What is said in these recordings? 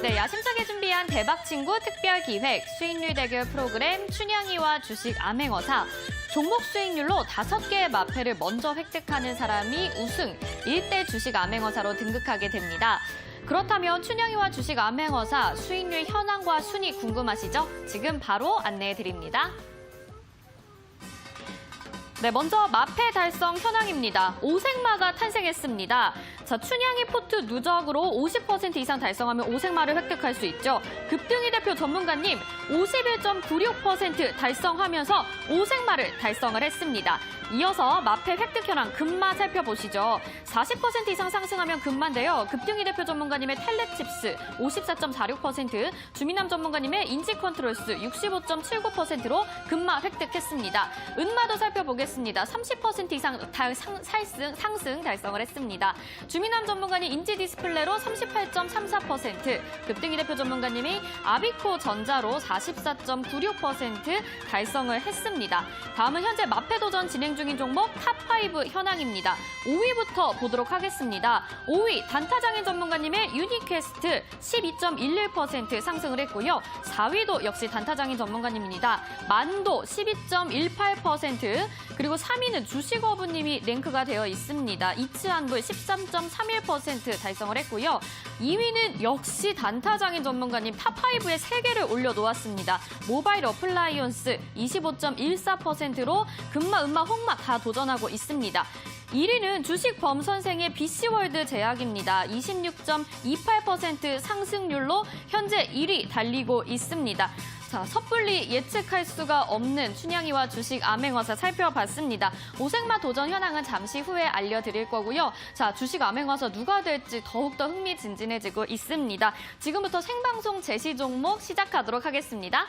네, 야심차게 준비한 대박친구 특별기획 수익률 대결 프로그램 춘향이와 주식 암행어사. 종목 수익률로 5개의 마패를 먼저 획득하는 사람이 우승, 1대 주식 암행어사로 등극하게 됩니다. 그렇다면 춘향이와 주식 암행어사 수익률 현황과 순위 궁금하시죠? 지금 바로 안내해드립니다. 네, 먼저 마패 달성 현황입니다. 오색마가 탄생했습니다. 자, 춘향이 포트 누적으로 50% 이상 달성하면 오색마를 획득할 수 있죠. 급등이 대표 전문가님 51.96% 달성하면서 오색마를 달성을 했습니다. 이어서 마패 획득 현황 금마 살펴보시죠. 40% 이상 상승하면 금마인데요. 급등이 대표 전문가님의 텔레칩스 54.46%, 주민남 전문가님의 인지컨트롤스 65.79%로 금마 획득했습니다. 은마도 살펴보겠습니다. 30% 이상 상승 달성을 했습니다. 주민남 전문가님 인지 디스플레이로 38.34%, 급등이 대표 전문가님이 아비코 전자로 44.96% 달성을 했습니다. 다음은 현재 마패 도전 진행 중인 종목 탑5 현황입니다. 5위부터 보도록 하겠습니다. 5위 단타장인 전문가님의 유니퀘스트 12.11% 상승을 했고요. 4위도 역시 단타장인 전문가님입니다. 만도 12.18%, 그리고 3위는 주식어부님이 랭크가 되어 있습니다. 이츠한불 13.31% 달성을 했고요. 2위는 역시 단타장인 전문가님 탑5에 3개를 올려놓았습니다. 모바일 어플라이언스 25.14%로 금마, 은마, 홍마 다 도전하고 있습니다. 1위는 주식 범선생의 BC월드 제약입니다. 26.28% 상승률로 현재 1위 달리고 있습니다. 자, 섣불리 예측할 수가 없는 춘향이와 주식 암행어사 살펴봤습니다. 오색마 도전 현황은 잠시 후에 알려드릴 거고요. 자, 주식 암행어사 누가 될지 더욱더 흥미진진해지고 있습니다. 지금부터 생방송 제시 종목 시작하도록 하겠습니다.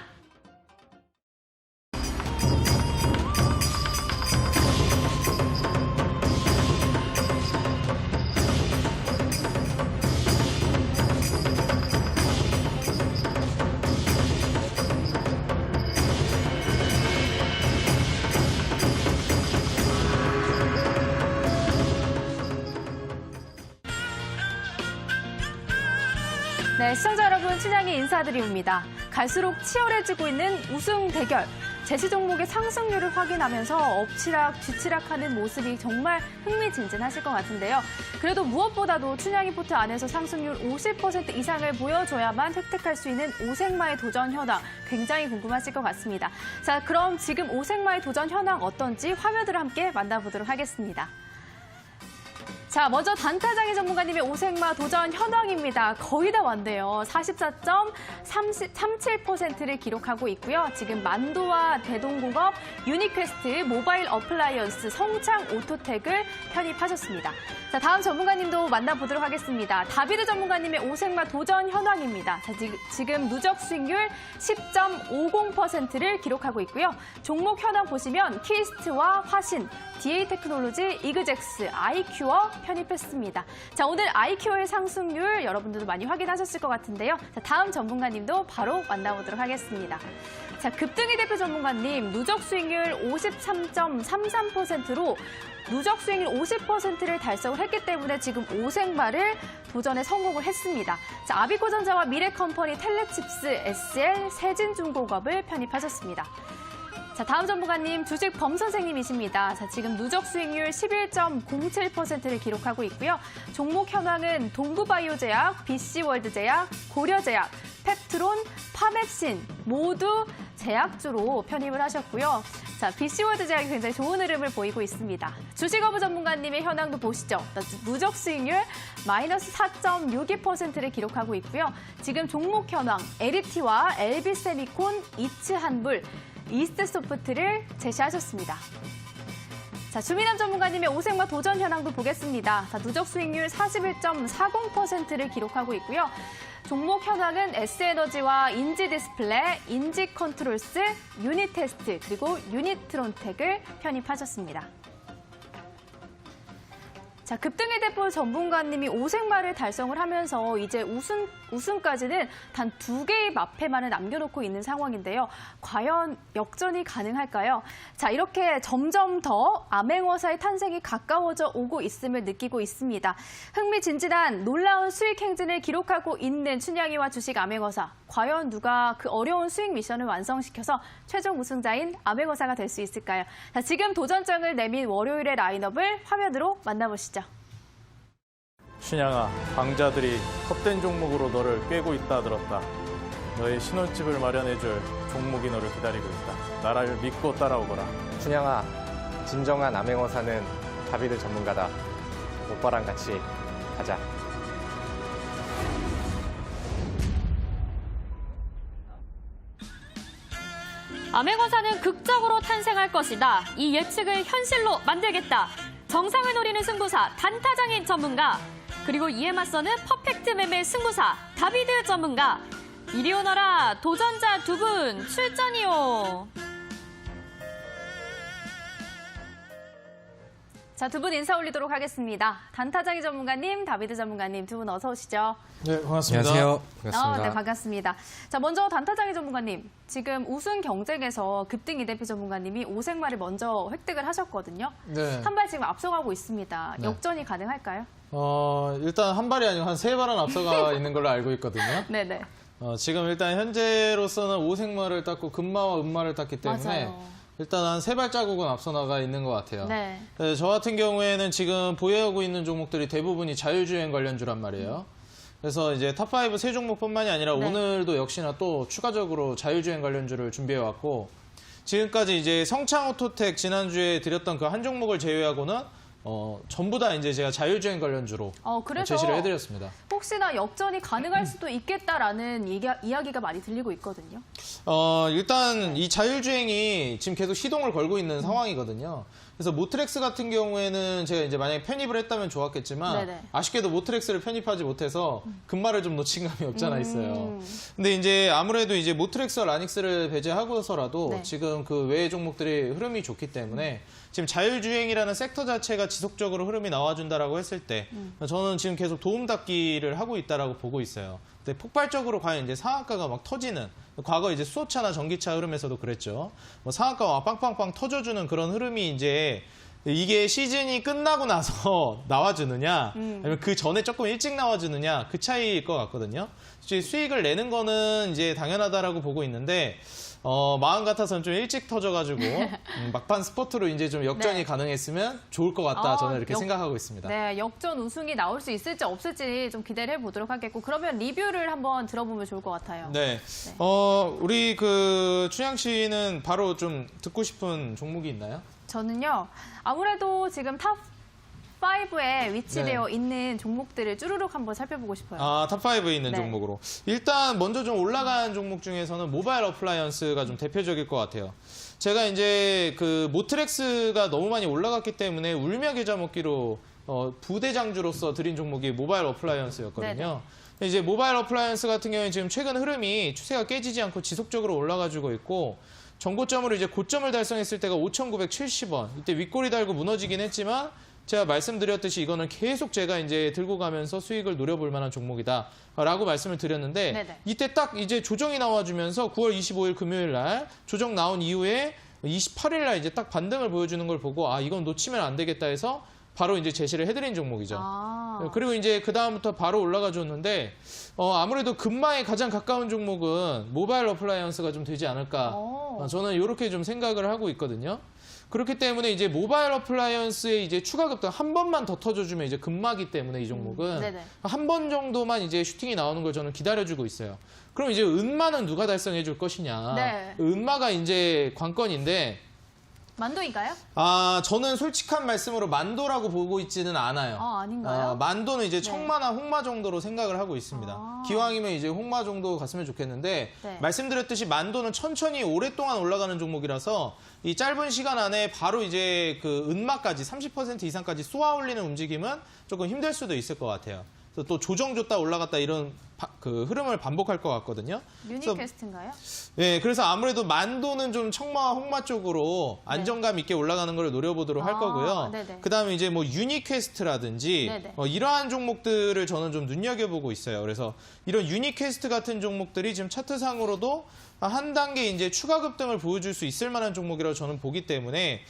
네, 시청자 여러분, 춘향이 인사드립니다. 갈수록 치열해지고 있는 우승 대결. 제시 종목의 상승률을 확인하면서 엎치락 뒤치락하는 모습이 정말 흥미진진하실 것 같은데요. 그래도 무엇보다도 춘향이 포트 안에서 상승률 50% 이상을 보여줘야만 획득할 수 있는 오색마의 도전 현황 굉장히 궁금하실 것 같습니다. 자, 그럼 지금 오색마의 도전 현황 어떤지 화면으로 함께 만나보도록 하겠습니다. 자, 먼저 단타장인 전문가님의 오색마 도전 현황입니다. 거의 다 왔네요. 44.37%를 기록하고 있고요. 지금 만도와 대동공업, 유니퀘스트, 모바일 어플라이언스, 성창 오토텍을 편입하셨습니다. 자, 다음 전문가님도 만나보도록 하겠습니다. 다비드 전문가님의 오색마 도전 현황입니다. 자, 지금 누적 수익률 10.50%를 기록하고 있고요. 종목 현황 보시면 키스트와 화신, DA테크놀로지, 이그젝스, 아이큐어 편입했습니다. 자, 오늘 아이큐어의 상승률 여러분들도 많이 확인하셨을 것 같은데요. 자, 다음 전문가님도 바로 만나보도록 하겠습니다. 자, 급등이 대표 전문가님 누적 수익률 53.33%로 누적 수익률 50%를 달성을 했기 때문에 지금 오색마를 도전에 성공을 했습니다. 자, 아비코전자와 미래컴퍼니, 텔레칩스, SL, 세진중공업을 편입하셨습니다. 자, 다음 전문가님 주식 범선생님이십니다. 자, 지금 누적 수익률 11.07%를 기록하고 있고요. 종목 현황은 동구바이오제약, BC월드제약, 고려제약, 펩트론, 파맵신 모두 제약주로 편입을 하셨고요. 자, BC월드제약이 굉장히 좋은 흐름을 보이고 있습니다. 주식어부 전문가님의 현황도 보시죠. 누적 수익률 마이너스 4.62%를 기록하고 있고요. 지금 종목 현황 LET와 LB세미콘, 이츠한불, 이스트소프트를 제시하셨습니다. 자, 주민남 전문가님의 오색마 도전 현황도 보겠습니다. 자, 누적 수익률 41.40%를 기록하고 있고요. 종목 현황은 S에너지와 인지디스플레이, 인지컨트롤스, 유니테스트, 그리고 유니트론텍을 편입하셨습니다. 자, 급등의 대표 전문가님이 오색마를 달성을 하면서 이제 우승까지는 단 2개의 마패만을 남겨놓고 있는 상황인데요. 과연 역전이 가능할까요? 자, 이렇게 점점 더 암행어사의 탄생이 가까워져 오고 있음을 느끼고 있습니다. 흥미진진한 놀라운 수익 행진을 기록하고 있는 춘향이와 주식 암행어사. 과연 누가 그 어려운 수익 미션을 완성시켜서 최종 우승자인 암행어사가 될 수 있을까요? 자, 지금 도전장을 내민 월요일의 라인업을 화면으로 만나보시죠. 춘향아, 강자들이 헛된 종목으로 너를 꿰고 있다 들었다. 너의 신혼집을 마련해줄 종목이 너를 기다리고 있다. 나를 믿고 따라오거라. 춘향아, 진정한 암행어사는 다비드 전문가다. 오빠랑 같이 가자. 암행어사는 극적으로 탄생할 것이다. 이 예측을 현실로 만들겠다. 정상을 노리는 승부사, 단타장인 전문가. 그리고 이에 맞서는 퍼펙트 매매 승부사, 다비드 전문가. 이리 오너라, 도전자 2분 출전이요. 자, 2분 인사 올리도록 하겠습니다. 단타장이 전문가님, 다비드 전문가님 2분 어서 오시죠. 네, 반갑습니다. 안녕하세요. 반갑습니다. 네, 반갑습니다. 자, 먼저 단타장이 전문가님, 지금 우승 경쟁에서 급등 이대표 전문가님이 오색마를 먼저 획득을 하셨거든요. 네. 한 발 지금 앞서가고 있습니다. 네. 역전이 가능할까요? 일단 한 발이 아니고 한 3발은 앞서가 있는 걸로 알고 있거든요. 네네. 지금 일단 현재로서는 오색마를 땄고 금마와 은마를 땄기 때문에 맞아요. 일단 한 3발자국은 앞서 나가 있는 것 같아요. 네. 저 같은 경우에는 지금 보유하고 있는 종목들이 대부분이 자율주행 관련주란 말이에요. 그래서 이제 탑5 세 종목뿐만이 아니라 네. 오늘도 역시나 또 추가적으로 자율주행 관련주를 준비해왔고 지금까지 이제 성창오토텍 지난주에 드렸던 그 한 종목을 제외하고는 전부 다 이제 제가 자율주행 관련주로 그래서 제시를 해드렸습니다. 혹시나 역전이 가능할 수도 있겠다라는 이야기가 많이 들리고 있거든요. 일단 이 자율주행이 지금 계속 시동을 걸고 있는 상황이거든요. 그래서 모트렉스 같은 경우에는 제가 이제 만약에 편입을 했다면 좋았겠지만 네네. 아쉽게도 모트렉스를 편입하지 못해서 금마를 좀 놓친 감이 없지 않아 있어요. 근데 이제 아무래도 이제 모트렉스와 라닉스를 배제하고서라도 네. 지금 그 외의 종목들이 흐름이 좋기 때문에 지금 자율주행이라는 섹터 자체가 지속적으로 흐름이 나와준다라고 했을 때 저는 지금 계속 도움닫기를 하고 있다라고 보고 있어요. 근데 폭발적으로 과연 이제 상한가가 막 터지는 과거 이제 수소차나 전기차 흐름에서도 그랬죠. 상한가가 빵빵빵 터져주는 그런 흐름이 이제 이게 시즌이 끝나고 나서 나와주느냐 아니면 그 전에 조금 일찍 나와주느냐 그 차이일 것 같거든요. 수익을 내는 거는 이제 당연하다라고 보고 있는데 마음 같아서는 좀 일찍 터져가지고 막판 스포트로 이제 좀 역전이 네. 가능했으면 좋을 것 같다. 저는 이렇게 역- 생각하고 있습니다. 네, 역전 우승이 나올 수 있을지 없을지 좀 기대를 해보도록 하겠고 그러면 리뷰를 한번 들어보면 좋을 것 같아요. 네. 우리 그 춘향 씨는 바로 좀 듣고 싶은 종목이 있나요? 저는요, 아무래도 지금 탑5에 위치되어 있는 종목들을 쭈루룩 한번 살펴보고 싶어요. 탑5에 있는 네. 종목으로. 일단 먼저 좀 올라간 종목 중에서는 모바일 어플라이언스가 좀 대표적일 것 같아요. 제가 이제 그 모트렉스가 너무 많이 올라갔기 때문에 울며 겨자 먹기로 부대장주로서 드린 종목이 모바일 어플라이언스였거든요. 근데 이제 모바일 어플라이언스 같은 경우에 지금 최근 흐름이 추세가 깨지지 않고 지속적으로 올라가지고 있고 전고점으로 이제 고점을 달성했을 때가 5,970원. 이때 윗꼬리 달고 무너지긴 했지만 제가 말씀드렸듯이 이거는 계속 제가 이제 들고 가면서 수익을 노려볼 만한 종목이다라고 말씀을 드렸는데 네네. 이때 딱 이제 조정이 나와주면서 9월 25일 금요일 날 조정 나온 이후에 28일 날 이제 딱 반등을 보여주는 걸 보고 이건 놓치면 안 되겠다 해서 바로 이제 제시를 해드린 종목이죠. 그리고 이제 그 다음부터 바로 올라가 줬는데 아무래도 금마에 가장 가까운 종목은 모바일 어플라이언스가 좀 되지 않을까. 저는 이렇게 좀 생각을 하고 있거든요. 그렇기 때문에 이제 모바일 어플라이언스의 이제 추가 급등 한 번만 더 터져주면 이제 금마기 때문에 이 종목은 네네. 한 번 정도만 이제 슈팅이 나오는 걸 저는 기다려주고 있어요. 그럼 이제 은마는 누가 달성해 줄 것이냐. 네. 은마가 이제 관건인데 만도인가요? 저는 솔직한 말씀으로 만도라고 보고 있지는 않아요. 아닌가요? 만도는 이제 청마나 홍마 정도로 생각을 하고 있습니다. 기왕이면 이제 홍마 정도 갔으면 좋겠는데 네. 말씀드렸듯이 만도는 천천히 오랫동안 올라가는 종목이라서 이 짧은 시간 안에 바로 이제 그 은마까지 30% 이상까지 쏘아 올리는 움직임은 조금 힘들 수도 있을 것 같아요. 그래서 또 조정 줬다 올라갔다 이런 그 흐름을 반복할 것 같거든요. 그래서 유니캐스트인가요? 네, 그래서 아무래도 만도는 좀 청마, 홍마 쪽으로 안정감 있게 올라가는 걸 노려보도록 할 거고요. 네네. 그다음에 이제 뭐 유니퀘스트라든지 네네. 이러한 종목들을 저는 좀 눈여겨보고 있어요. 그래서 이런 유니퀘스트 같은 종목들이 지금 차트상으로도 한 단계 이제 추가 급등을 보여줄 수 있을 만한 종목이라고 저는 보기 때문에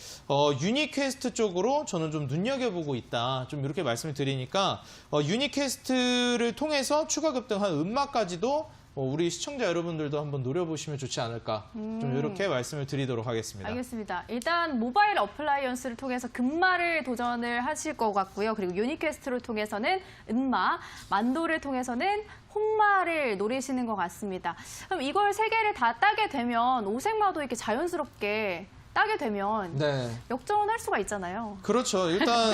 유니퀘스트 쪽으로 저는 좀 눈여겨보고 있다. 좀 이렇게 말씀을 드리니까 유니퀘스트를 통해서 추가 급등한 음마까지도 우리 시청자 여러분들도 한번 노려보시면 좋지 않을까. 좀 이렇게 말씀을 드리도록 하겠습니다. 알겠습니다. 일단 모바일 어플라이언스를 통해서 금마를 도전을 하실 것 같고요. 그리고 유니퀘스트를 통해서는 은마, 만도를 통해서는 홍마를 노리시는 것 같습니다. 그럼 이걸 세 개를 다 따게 되면 오색마도 이렇게 자연스럽게 따게 되면 네. 역전할 수가 있잖아요. 그렇죠. 일단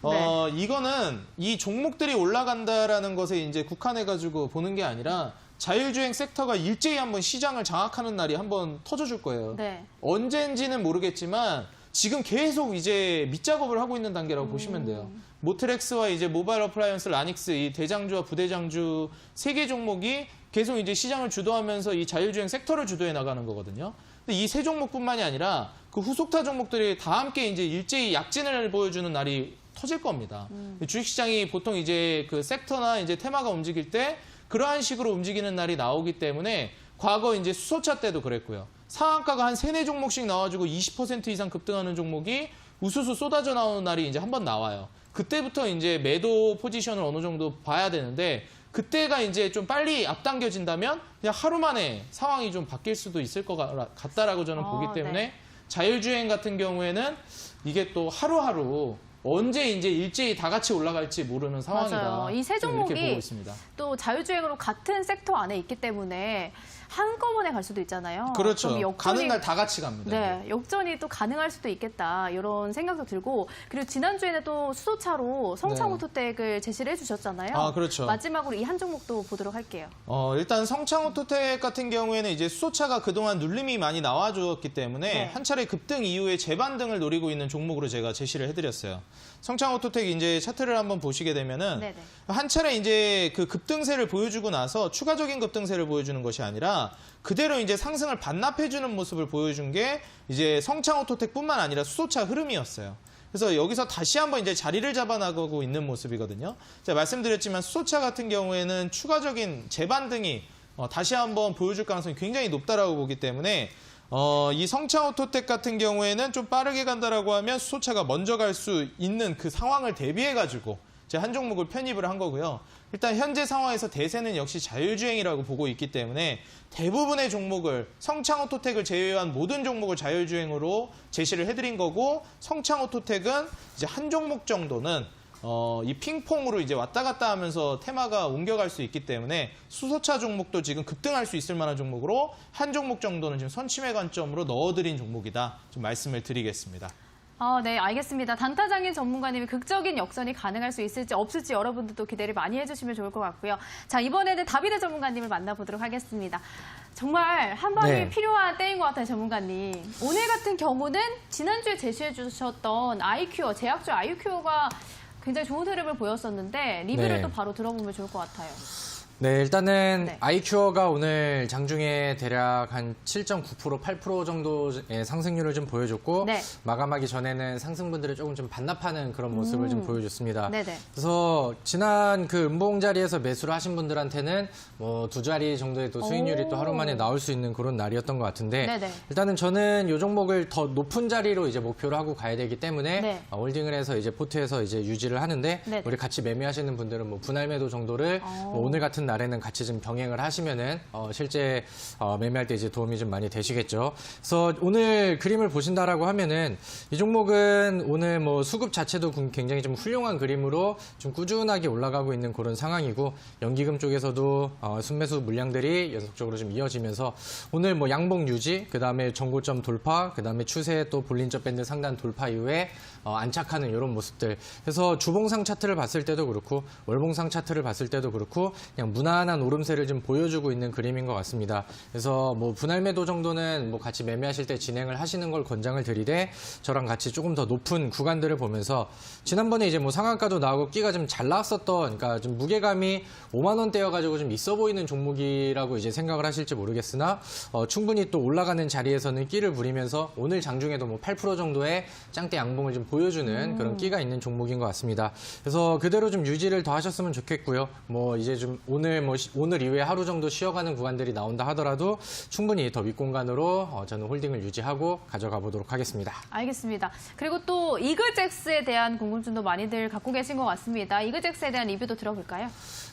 네. 이거는 이 종목들이 올라간다라는 것에 이제 국한해가지고 보는 게 아니라 자율주행 섹터가 일제히 한번 시장을 장악하는 날이 한번 터져줄 거예요. 네. 언젠지는 모르겠지만 지금 계속 이제 밑작업을 하고 있는 단계라고 보시면 돼요. 모트렉스와 이제 모바일 어플라이언스, 라닉스, 이 대장주와 부대장주 세 개 종목이 계속 이제 시장을 주도하면서 이 자율주행 섹터를 주도해 나가는 거거든요. 근데 이 세 종목뿐만이 아니라 그 후속타 종목들이 다 함께 이제 일제히 약진을 보여주는 날이 터질 겁니다. 주식시장이 보통 이제 그 섹터나 이제 테마가 움직일 때 그러한 식으로 움직이는 날이 나오기 때문에 과거 이제 수소차 때도 그랬고요. 상한가가 한 3, 4종목씩 나와주고 20% 이상 급등하는 종목이 우수수 쏟아져 나오는 날이 이제 한번 나와요. 그때부터 이제 매도 포지션을 어느 정도 봐야 되는데 그때가 이제 좀 빨리 앞당겨진다면 그냥 하루 만에 상황이 좀 바뀔 수도 있을 것 같다라고 저는 보기 때문에 네. 자율주행 같은 경우에는 이게 또 하루하루 언제 이제 일제히 다 같이 올라갈지 모르는 상황이다. 맞아요. 이 세 좀 이렇게 종목이 보고 있습니다. 또 자율주행으로 같은 섹터 안에 있기 때문에 한꺼번에 갈 수도 있잖아요. 그렇죠. 그럼 가는 날 다 같이 갑니다. 네, 역전이 또 가능할 수도 있겠다 이런 생각도 들고 그리고 지난주에는 또 수소차로 성창오토텍을 제시를 해주셨잖아요. 아, 그렇죠. 마지막으로 이 한 종목도 보도록 할게요. 일단 성창오토텍 같은 경우에는 이제 수소차가 그동안 눌림이 많이 나와주었기 때문에 네. 한 차례 급등 이후에 재반등을 노리고 있는 종목으로 제가 제시를 해드렸어요. 성창오토텍 이제 차트를 한번 보시게 되면은 네네. 한 차례 이제 그 급등세를 보여주고 나서 추가적인 급등세를 보여주는 것이 아니라 그대로 이제 상승을 반납해주는 모습을 보여준 게 이제 성창오토텍뿐만 아니라 수소차 흐름이었어요. 그래서 여기서 다시 한번 이제 자리를 잡아나가고 있는 모습이거든요. 제가 말씀드렸지만 수소차 같은 경우에는 추가적인 재반등이 다시 한번 보여줄 가능성이 굉장히 높다라고 보기 때문에 이 성창오토텍 같은 경우에는 좀 빠르게 간다라고 하면 수소차가 먼저 갈 수 있는 그 상황을 대비해가지고 제가 한 종목을 편입을 한 거고요. 일단 현재 상황에서 대세는 역시 자율주행이라고 보고 있기 때문에 대부분의 종목을 성창오토텍을 제외한 모든 종목을 자율주행으로 제시를 해드린 거고 성창오토텍은 이제 한 종목 정도는 이 핑퐁으로 이제 왔다 갔다 하면서 테마가 옮겨갈 수 있기 때문에 수소차 종목도 지금 급등할 수 있을 만한 종목으로 한 종목 정도는 지금 선침해 관점으로 넣어드린 종목이다. 좀 말씀을 드리겠습니다. 네, 알겠습니다. 단타장인 전문가님이 극적인 역전이 가능할 수 있을지 없을지 여러분들도 기대를 많이 해주시면 좋을 것 같고요. 자, 이번에는 다비드 전문가님을 만나보도록 하겠습니다. 정말 한 방이 네. 필요한 때인 것 같아요, 전문가님. 오늘 같은 경우는 지난주에 제시해 주셨던 아이큐어, 제약주 아이큐어가 굉장히 좋은 흐름을 보였었는데 리뷰를 네. 또 바로 들어보면 좋을 것 같아요. 네, 일단은 네. 아이큐어가 오늘 장중에 대략 한 7.9%, 8% 정도의 상승률을 좀 보여줬고 네. 마감하기 전에는 상승분들을 조금 좀 반납하는 그런 모습을 좀 보여줬습니다. 네네. 그래서 지난 그 음봉 자리에서 매수를 하신 분들한테는 뭐 2자리 정도의 또 수익률이 또 하루 만에 나올 수 있는 그런 날이었던 것 같은데 네네. 일단은 저는 이 종목을 더 높은 자리로 이제 목표로 하고 가야 되기 때문에 네. 홀딩을 해서 이제 포트에서 이제 유지를 하는데 네네. 우리 같이 매매하시는 분들은 뭐 분할 매도 정도를 뭐 오늘 같은 날에는 같이 좀 병행을 하시면은 실제 매매할 때 이제 도움이 좀 많이 되시겠죠. 그래서 오늘 그림을 보신다라고 하면은 이 종목은 오늘 뭐 수급 자체도 굉장히 좀 훌륭한 그림으로 좀 꾸준하게 올라가고 있는 그런 상황이고 연기금 쪽에서도 순매수 물량들이 연속적으로 좀 이어지면서 오늘 뭐 양봉 유지, 그 다음에 전고점 돌파, 그 다음에 추세 또 볼린저 밴드 상단 돌파 이후에 안착하는 이런 모습들. 그래서 주봉상 차트를 봤을 때도 그렇고 월봉상 차트를 봤을 때도 그렇고 그냥 무난한 오름세를 좀 보여주고 있는 그림인 것 같습니다. 그래서 뭐 분할 매도 정도는 뭐 같이 매매하실 때 진행을 하시는 걸 권장을 드리되 저랑 같이 조금 더 높은 구간들을 보면서 지난번에 이제 뭐 상한가도 나오고 끼가 좀 잘 나왔었던, 그러니까 좀 무게감이 5만 원대여가지고 좀 있어 보이는 종목이라고 이제 생각을 하실지 모르겠으나 충분히 또 올라가는 자리에서는 끼를 부리면서 오늘 장중에도 뭐 8% 정도의 짱대 양봉을 좀 보여주는 그런 끼가 있는 종목인 것 같습니다. 그래서 그대로 좀 유지를 더 하셨으면 좋겠고요. 뭐 이제 좀 오늘 이후에 하루 정도 쉬어가는 구간들이 나온다 하더라도 충분히 더 윗공간으로 저는 홀딩을 유지하고 가져가 보도록 하겠습니다. 알겠습니다. 그리고 또 이그젝스에 대한 궁금증도 많이들 갖고 계신 것 같습니다. 이그젝스에 대한 리뷰도 들어볼까요?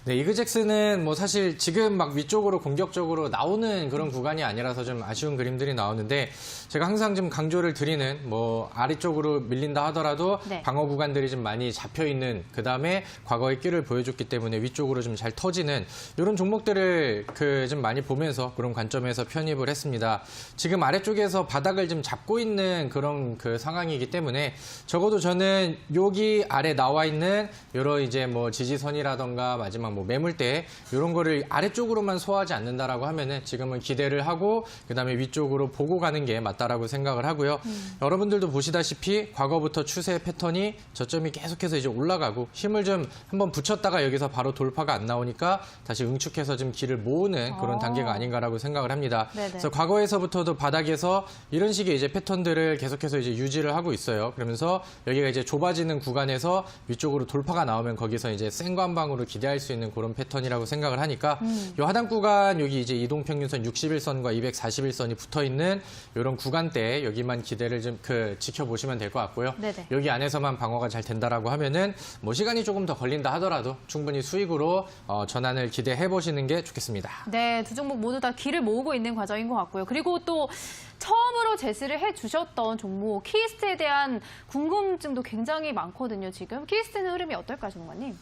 네, 이그젝스는 뭐 사실 지금 막 위쪽으로 공격적으로 나오는 그런 구간이 아니라서 좀 아쉬운 그림들이 나오는데 제가 항상 좀 강조를 드리는 뭐 아래쪽으로 밀린다 하더라도 네. 방어 구간들이 좀 많이 잡혀 있는, 그다음에 과거의 끼를 보여줬기 때문에 위쪽으로 좀 잘 터지는 이런 종목들을 좀 많이 보면서 그런 관점에서 편입을 했습니다. 지금 아래쪽에서 바닥을 좀 잡고 있는 그런 그 상황이기 때문에 적어도 저는 여기 아래 나와 있는 여러 이제 뭐 지지선이라던가 마지막 뭐 매물대 이런 거를 아래쪽으로만 소화하지 않는다라고 하면은 지금은 기대를 하고 그다음에 위쪽으로 보고 가는 게 맞다라고 생각을 하고요. 여러분들도 보시다시피 과거부터 추세 패턴이 저점이 계속해서 이제 올라가고 힘을 좀 한번 붙였다가 여기서 바로 돌파가 안 나오니까 다시 응축해서 좀 길을 모으는 그런 단계가 아닌가라고 생각을 합니다. 네네. 그래서 과거에서부터도 바닥에서 이런 식의 이제 패턴들을 계속해서 이제 유지를 하고 있어요. 그러면서 여기가 이제 좁아지는 구간에서 위쪽으로 돌파가 나오면 거기서 이제 생관방으로 기대할 수 있는 그런 패턴이라고 생각을 하니까 이 하단 구간 여기 이제 이동평균선 61선과 241선이 붙어 있는 이런 구간대 여기만 기대를 좀 지켜보시면 될 것 같고요. 네네. 여기 안에서만 방어가 잘 된다라고 하면은 뭐 시간이 조금 더 걸린다 하더라도 충분히 수익으로 전환을 기대해 보시는 게 좋겠습니다. 네, 두 종목 모두 다 길을 모으고 있는 과정인 것 같고요. 그리고 또 처음으로 제시를 해주셨던 종목 키스트에 대한 궁금증도 굉장히 많거든요. 지금 키스트는 흐름이 어떨까요, 전문가님?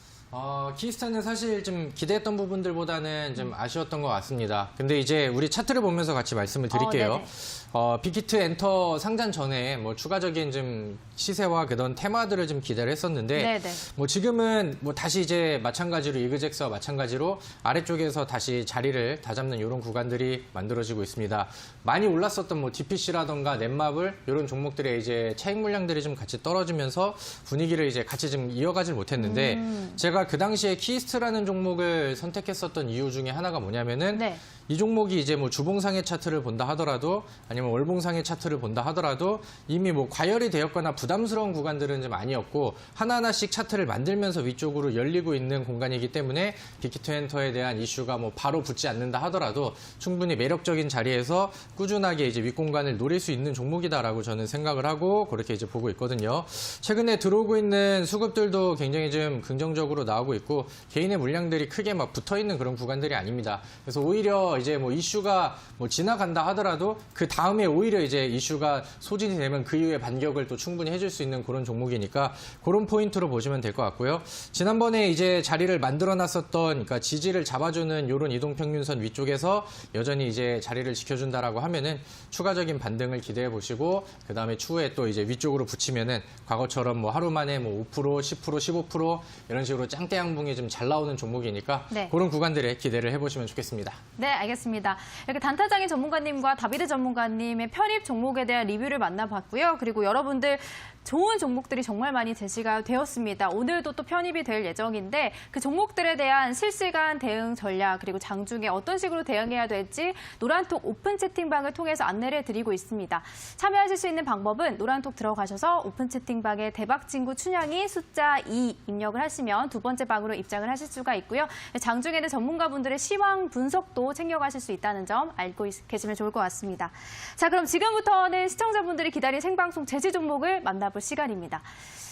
키스트는 사실 좀 기대했던 부분들보다는 좀 아쉬웠던 것 같습니다. 근데 이제 우리 차트를 보면서 같이 말씀을 드릴게요. 네네. 빅히트 엔터 상장 전에 뭐 추가적인 좀 시세와 그런 테마들을 좀 기대를 했었는데 네네. 뭐 지금은 뭐 다시 이제 마찬가지로 이그젝스와 마찬가지로 아래쪽에서 다시 자리를 다잡는 이런 구간들이 만들어지고 있습니다. 많이 올랐었던 뭐 DPC라던가 넷마블 이런 종목들의 이제 차익 물량들이 좀 같이 떨어지면서 분위기를 이제 같이 좀 이어가질 못했는데 제가 그 당시에 키스트라는 종목을 선택했었던 이유 중에 하나가 뭐냐면은 네. 이 종목이 이제 뭐 주봉상의 차트를 본다 하더라도 아니면 월봉상의 차트를 본다 하더라도 이미 뭐 과열이 되었거나 부담스러운 구간들은 좀 아니었고 하나하나씩 차트를 만들면서 위쪽으로 열리고 있는 공간이기 때문에 빅히트 엔터에 대한 이슈가 뭐 바로 붙지 않는다 하더라도 충분히 매력적인 자리에서 꾸준하게 이제 윗공간을 노릴 수 있는 종목이다라고 저는 생각을 하고 그렇게 이제 보고 있거든요. 최근에 들어오고 있는 수급들도 굉장히 좀 긍정적으로 나오고 있고 개인의 물량들이 크게 막 붙어 있는 그런 구간들이 아닙니다. 그래서 오히려 이제 뭐 이슈가 뭐 지나간다 하더라도 그 다음에 오히려 이제 이슈가 소진이 되면 그 이후에 반격을 또 충분히 해줄 수 있는 그런 종목이니까 그런 포인트로 보시면 될 것 같고요. 지난번에 이제 자리를 만들어놨었던 그러니까 지지를 잡아주는 이런 이동평균선 위쪽에서 여전히 이제 자리를 지켜준다라고 하면은 추가적인 반등을 기대해 보시고 그 다음에 추후에 또 이제 위쪽으로 붙이면은 과거처럼 뭐 하루 만에 뭐 5%, 10%, 15% 이런 식으로 짱대 양봉이 좀 잘 나오는 종목이니까 네. 그런 구간들에 기대를 해보시면 좋겠습니다. 네, 알겠습니다. 이렇게 단타장인 전문가님과 다비드 전문가님의 편입 종목에 대한 리뷰를 만나봤고요. 그리고 여러분들 좋은 종목들이 정말 많이 제시가 되었습니다. 오늘도 또 편입이 될 예정인데 그 종목들에 대한 실시간 대응 전략 그리고 장중에 어떤 식으로 대응해야 될지 노란톡 오픈 채팅방을 통해서 안내를 드리고 있습니다. 참여하실 수 있는 방법은 노란톡 들어가셔서 오픈 채팅방에 대박친구 춘향이 숫자 2 입력을 하시면 두 번째 방으로 입장을 하실 수가 있고요. 장중에는 전문가분들의 시황 분석도 챙겨가실 수 있다는 점 알고 계시면 좋을 것 같습니다. 자, 그럼 지금부터는 시청자분들이 기다린 생방송 제시 종목을 만나볼 시간입니다.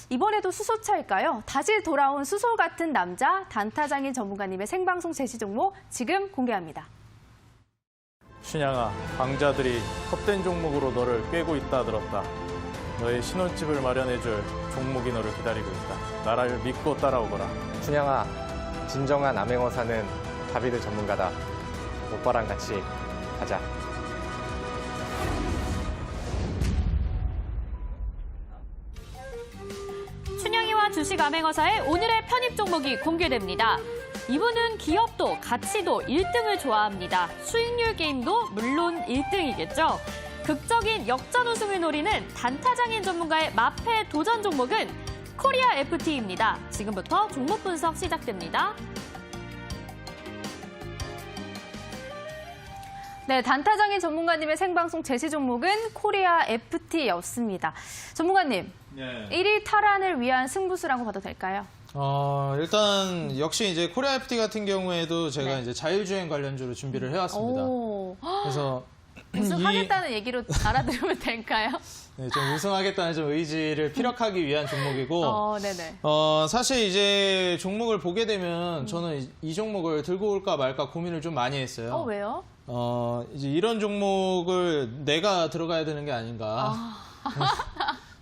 이번에도 수소차일까요? 다시 돌아온 수소 같은 남자 단타장인 전문가님의 생방송 제시 종목 지금 공개합니다. 춘향아, 강자들이 헛된 종목으로 너를 꿰고 있다 들었다. 너의 신혼집을 마련해줄 종목이 너를 기다리고 있다. 나를 믿고 따라오거라. 춘향아, 진정한 암행어사는 다비드 전문가다. 오빠랑 같이 가자. 춘향이와 주식 암행어사의 오늘의 편입 종목이 공개됩니다. 이분은 기업도 가치도 1등을 좋아합니다. 수익률 게임도 물론 1등이겠죠. 극적인 역전 우승을 노리는 단타장인 전문가의 마패 도전 종목은 코리아 FT입니다. 지금부터 종목 분석 시작됩니다. 네, 단타장인 전문가님의 생방송 제시 종목은 코리아 FT였습니다. 전문가님, 네. 1위 탈환을 위한 승부수라고 봐도 될까요? 일단 역시 이제 코리아 FT 같은 경우에도 제가 네. 이제 자율주행 관련주로 준비를 해왔습니다. 오, 그래서 우승하겠다는 얘기로 알아들으면 될까요? 네, 좀 우승하겠다는 좀 의지를 피력하기 위한 종목이고, 네네. 사실 이제 종목을 보게 되면 저는 이 종목을 들고 올까 말까 고민을 좀 많이 했어요. 왜요? 이제 이런 종목을 내가 들어가야 되는 게 아닌가.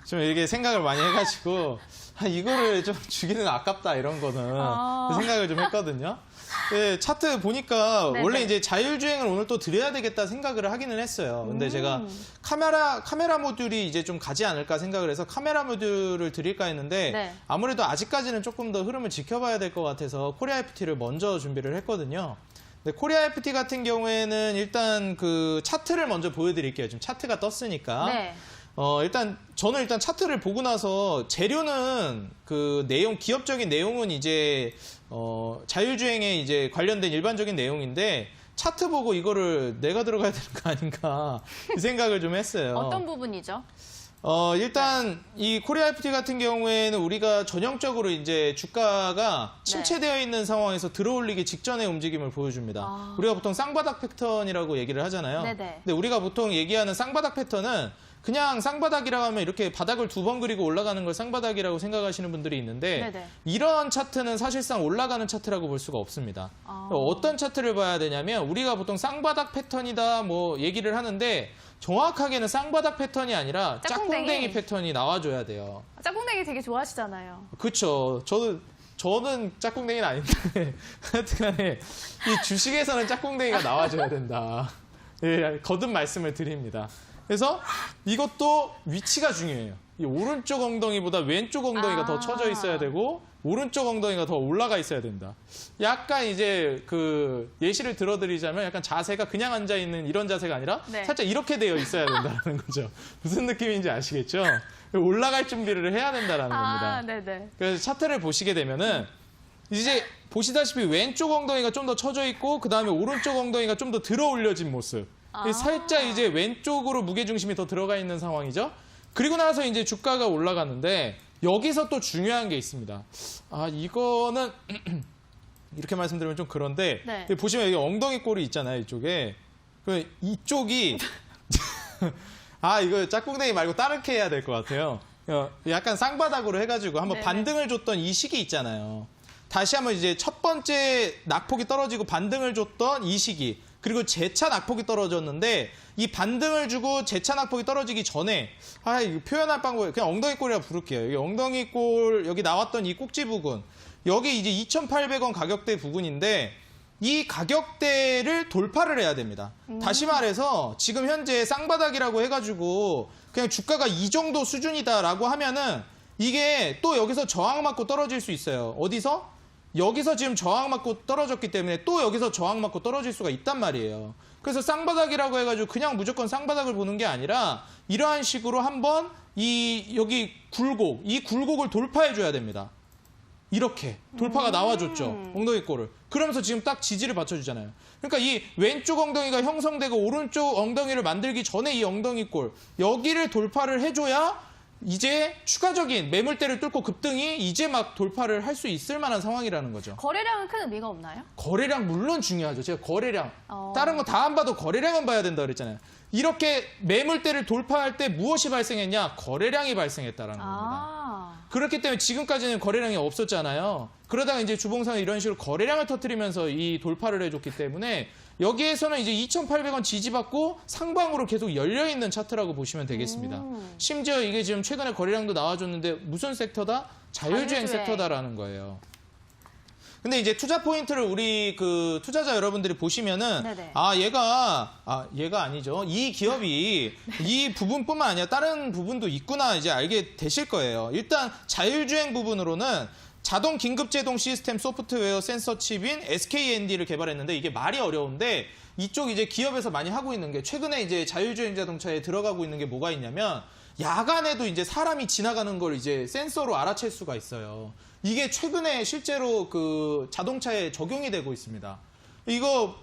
좀 이게 생각을 많이 해가지고, 이거를 좀 주기는 아깝다, 이런 거는 생각을 좀 했거든요. 네, 차트 보니까 네네. 원래 이제 자율주행을 오늘 또 드려야 되겠다 생각을 하기는 했어요. 근데 제가 카메라 모듈이 이제 좀 가지 않을까 생각을 해서 카메라 모듈을 드릴까 했는데 네. 아무래도 아직까지는 조금 더 흐름을 지켜봐야 될 것 같아서 코리아 FT를 먼저 준비를 했거든요. 근데 코리아 FT 같은 경우에는 일단 그 차트를 먼저 보여드릴게요. 지금 차트가 떴으니까. 네. 저는 일단 차트를 보고 나서 재료는 그 내용, 기업적인 내용은 이제, 자율주행에 이제 관련된 일반적인 내용인데, 차트 보고 이거를 내가 들어가야 되는 거 아닌가, 이 생각을 좀 했어요. 어떤 부분이죠? 일단 이 코리아 FT 같은 경우에는 우리가 전형적으로 이제 주가가 침체되어 있는 상황에서 들어올리기 직전의 움직임을 보여줍니다. 우리가 보통 쌍바닥 패턴이라고 얘기를 하잖아요. 네네. 근데 우리가 보통 얘기하는 쌍바닥 패턴은 그냥 쌍바닥이라고 하면 이렇게 바닥을 2번 그리고 올라가는 걸 쌍바닥이라고 생각하시는 분들이 있는데 네네. 이런 차트는 사실상 올라가는 차트라고 볼 수가 없습니다. 어떤 차트를 봐야 되냐면 우리가 보통 쌍바닥 패턴이다 뭐 얘기를 하는데 정확하게는 쌍바닥 패턴이 아니라 짝꿍댕이 패턴이 나와줘야 돼요. 짝꿍댕이 되게 좋아하시잖아요. 그렇죠. 저는 짝꿍댕이는 아닌데 하여튼간에 이 주식에서는 짝꿍댕이가 나와줘야 된다. 예, 거듭 말씀을 드립니다. 그래서 이것도 위치가 중요해요. 이 오른쪽 엉덩이보다 왼쪽 엉덩이가 더 쳐져 있어야 되고 오른쪽 엉덩이가 더 올라가 있어야 된다. 약간 이제 그 예시를 들어드리자면 약간 자세가 그냥 앉아 있는 이런 자세가 아니라 네. 살짝 이렇게 되어 있어야 된다는 거죠. 무슨 느낌인지 아시겠죠? 올라갈 준비를 해야 된다는 겁니다. 네네. 그래서 차트를 보시게 되면은 이제 보시다시피 왼쪽 엉덩이가 좀 더 쳐져 있고 그 다음에 오른쪽 엉덩이가 좀 더 들어 올려진 모습. 살짝 이제 왼쪽으로 무게중심이 더 들어가 있는 상황이죠. 그리고 나서 이제 주가가 올라가는데 여기서 또 중요한 게 있습니다. 이거는 이렇게 말씀드리면 좀 그런데 네. 보시면 여기 엉덩이 꼴이 있잖아요. 이쪽에. 이쪽이 이거 짝꿍댕이 말고 다르게 해야 될 것 같아요. 약간 쌍바닥으로 해가지고 한번 네네. 반등을 줬던 이 시기 있잖아요. 다시 한번 이제 첫 번째 낙폭이 떨어지고 반등을 줬던 이 시기. 그리고 재차 낙폭이 떨어졌는데 이 반등을 주고 재차 낙폭이 떨어지기 전에 이거 표현할 방법이 그냥 엉덩이 꼴이라 부를게요. 여기 엉덩이 꼴 여기 나왔던 이 꼭지 부분 여기 이제 2,800원 가격대 부분인데 이 가격대를 돌파를 해야 됩니다. 다시 말해서 지금 현재 쌍바닥이라고 해가지고 그냥 주가가 이 정도 수준이다라고 하면은 이게 또 여기서 저항 맞고 떨어질 수 있어요. 어디서? 여기서 지금 저항 맞고 떨어졌기 때문에 또 여기서 저항 맞고 떨어질 수가 있단 말이에요. 그래서 쌍바닥이라고 해가지고 그냥 무조건 쌍바닥을 보는 게 아니라 이러한 식으로 한번 여기 굴곡, 이 굴곡을 돌파해줘야 됩니다. 이렇게 돌파가 나와줬죠. 엉덩이 꼴을. 그러면서 지금 딱 지지를 받쳐주잖아요. 그러니까 이 왼쪽 엉덩이가 형성되고 오른쪽 엉덩이를 만들기 전에 이 엉덩이 꼴 여기를 돌파를 해줘야 이제 추가적인 매물대를 뚫고 급등이 이제 막 돌파를 할 수 있을 만한 상황이라는 거죠. 거래량은 큰 의미가 없나요? 거래량 물론 중요하죠. 제가 거래량. 다른 거 다 안 봐도 거래량은 봐야 된다 그랬잖아요. 이렇게 매물대를 돌파할 때 무엇이 발생했냐? 거래량이 발생했다라는 겁니다. 그렇기 때문에 지금까지는 거래량이 없었잖아요. 그러다가 이제 주봉상은 이런 식으로 거래량을 터뜨리면서 이 돌파를 해줬기 때문에 여기에서는 이제 2,800원 지지받고 상방으로 계속 열려있는 차트라고 보시면 되겠습니다. 심지어 이게 지금 최근에 거래량도 나와줬는데 무슨 섹터다? 자율주행 섹터다라는 거예요. 근데 이제 투자 포인트를 우리 그 투자자 여러분들이 보시면은 네네. 얘가 아니죠. 이 기업이 이 부분뿐만 아니라 다른 부분도 있구나 이제 알게 되실 거예요. 일단 자율주행 부분으로는 자동 긴급제동 시스템 소프트웨어 센서 칩인 SKND를 개발했는데 이게 말이 어려운데 이쪽 이제 기업에서 많이 하고 있는 게 최근에 이제 자율주행 자동차에 들어가고 있는 게 뭐가 있냐면 야간에도 이제 사람이 지나가는 걸 이제 센서로 알아챌 수가 있어요. 이게 최근에 실제로 그 자동차에 적용이 되고 있습니다. 이거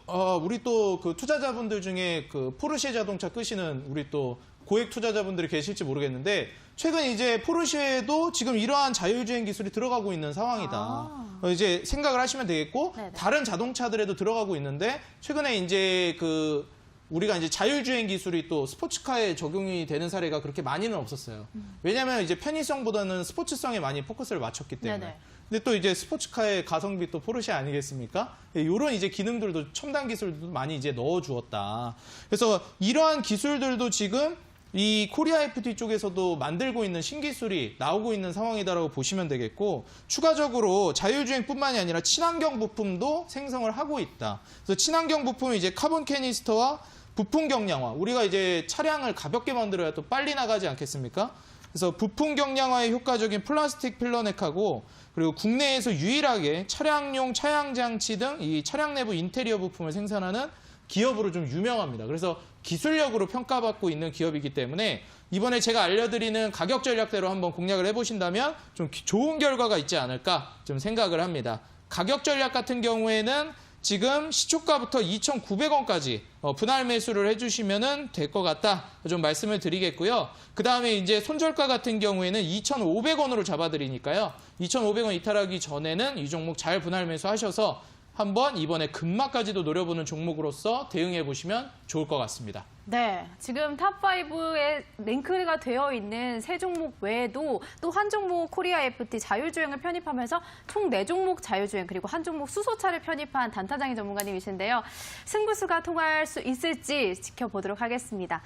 우리 또 그 투자자분들 중에 그 포르쉐 자동차 끄시는 우리 또 고액 투자자분들이 계실지 모르겠는데 최근 이제 포르쉐도 지금 이러한 자율주행 기술이 들어가고 있는 상황이다. 이제 생각을 하시면 되겠고 네네. 다른 자동차들에도 들어가고 있는데 최근에 이제 그 우리가 이제 자율주행 기술이 또 스포츠카에 적용이 되는 사례가 그렇게 많이는 없었어요. 왜냐하면 이제 편의성보다는 스포츠성에 많이 포커스를 맞췄기 때문에. 네네. 근데 또 이제 스포츠카의 가성비 또 포르쉐 아니겠습니까? 이런 이제 기능들도 첨단 기술도 많이 이제 넣어주었다. 그래서 이러한 기술들도 지금 이 코리아 FT 쪽에서도 만들고 있는 신기술이 나오고 있는 상황이다라고 보시면 되겠고 추가적으로 자율주행뿐만이 아니라 친환경 부품도 생성을 하고 있다. 그래서 친환경 부품은 이제 카본 캐니스터와 부품 경량화. 우리가 이제 차량을 가볍게 만들어야 또 빨리 나가지 않겠습니까? 그래서 부품 경량화에 효과적인 플라스틱 필러넥하고 그리고 국내에서 유일하게 차량용 차양장치 등 이 차량 내부 인테리어 부품을 생산하는 기업으로 좀 유명합니다. 그래서 기술력으로 평가받고 있는 기업이기 때문에 이번에 제가 알려드리는 가격 전략대로 한번 공략을 해보신다면 좀 좋은 결과가 있지 않을까 좀 생각을 합니다. 가격 전략 같은 경우에는 지금 시초가부터 2,900원까지 분할 매수를 해주시면 될 것 같다 좀 말씀을 드리겠고요. 그 다음에 이제 손절가 같은 경우에는 2,500원으로 잡아드리니까요. 2,500원 이탈하기 전에는 이 종목 잘 분할 매수하셔서 한번 이번에 금마까지도 노려보는 종목으로서 대응해 보시면 좋을 것 같습니다. 네, 지금 탑5에 랭크가 되어 있는 세 종목 외에도 또 한 종목 코리아 FT 자율주행을 편입하면서 총 4종목 자율주행 그리고 한 종목 수소차를 편입한 단타장의 전문가님이신데요. 승부수가 통할 수 있을지 지켜보도록 하겠습니다.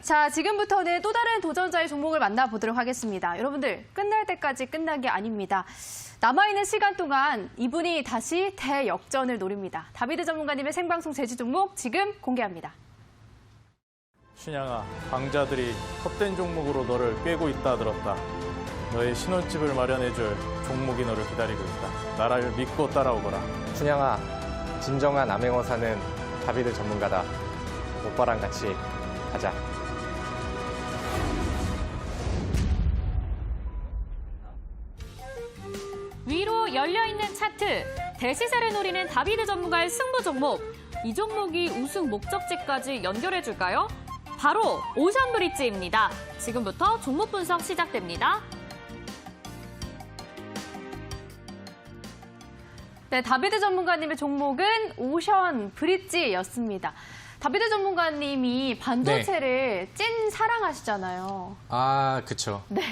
자, 지금부터는 또 다른 도전자의 종목을 만나보도록 하겠습니다. 여러분들, 끝날 때까지 끝난 게 아닙니다. 남아있는 시간 동안 이분이 다시 대역전을 노립니다. 다비드 전문가님의 생방송 제지 종목 지금 공개합니다. 춘향아, 강자들이 헛된 종목으로 너를 꿰고 있다 들었다. 너의 신혼집을 마련해줄 종목이 너를 기다리고 있다. 나를 믿고 따라오거라. 춘향아, 진정한 암행어사는 다비드 전문가다. 오빠랑 같이 가자. 위로 열려있는 차트, 대시세를 노리는 다비드 전문가의 승부 종목. 이 종목이 우승 목적지까지 연결해줄까요? 바로 오션브릿지입니다. 지금부터 종목 분석 시작됩니다. 네, 다비드 전문가님의 종목은 오션브릿지였습니다. 다비드 전문가님이 반도체를 찐 사랑하시잖아요. 아, 그쵸. 네.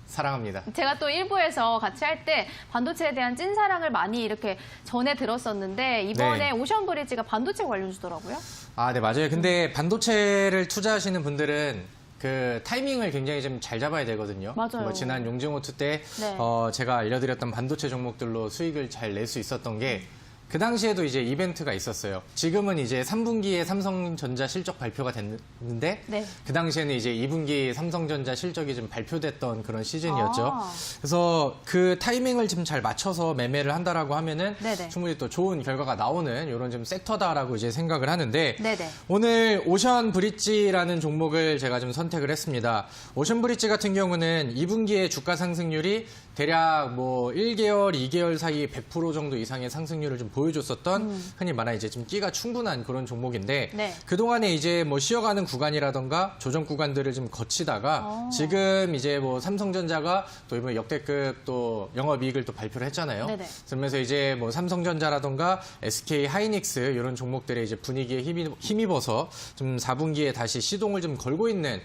사랑합니다. 제가 또 일부에서 같이 할 때 반도체에 대한 찐사랑을 많이 이렇게 전해 들었었는데 이번에 네. 오션브릿지가 반도체 관련주더라고요. 아, 네, 맞아요. 근데 반도체를 투자하시는 분들은 그 타이밍을 굉장히 좀 잘 잡아야 되거든요. 맞아요. 뭐 지난 용증호투 때 네. 제가 알려드렸던 반도체 종목들로 수익을 잘 낼 수 있었던 게 그 당시에도 이제 이벤트가 있었어요. 지금은 이제 3분기에 삼성전자 실적 발표가 됐는데 네. 그 당시에는 이제 2분기 삼성전자 실적이 좀 발표됐던 그런 시즌이었죠. 아. 그래서 그 타이밍을 좀 잘 맞춰서 매매를 한다라고 하면은 네네. 충분히 또 좋은 결과가 나오는 이런 좀 섹터다라고 이제 생각을 하는데 네네. 오늘 오션 브릿지라는 종목을 제가 좀 선택을 했습니다. 오션 브릿지 같은 경우는 2분기에 주가 상승률이 대략 뭐 1개월, 2개월 사이 100% 정도 이상의 상승률을 좀 보여줬었던 흔히 말하는 이제 좀 끼가 충분한 그런 종목인데 네. 그동안에 이제 뭐 쉬어가는 구간이라던가 조정 구간들을 좀 거치다가 지금 이제 뭐 삼성전자가 또 이번 역대급 또 영업이익을 또 발표를 했잖아요. 네네. 그러면서 이제 뭐 삼성전자라던가 SK 하이닉스 이런 종목들의 이제 분위기에 힘입어서 좀 4분기에 다시 시동을 좀 걸고 있는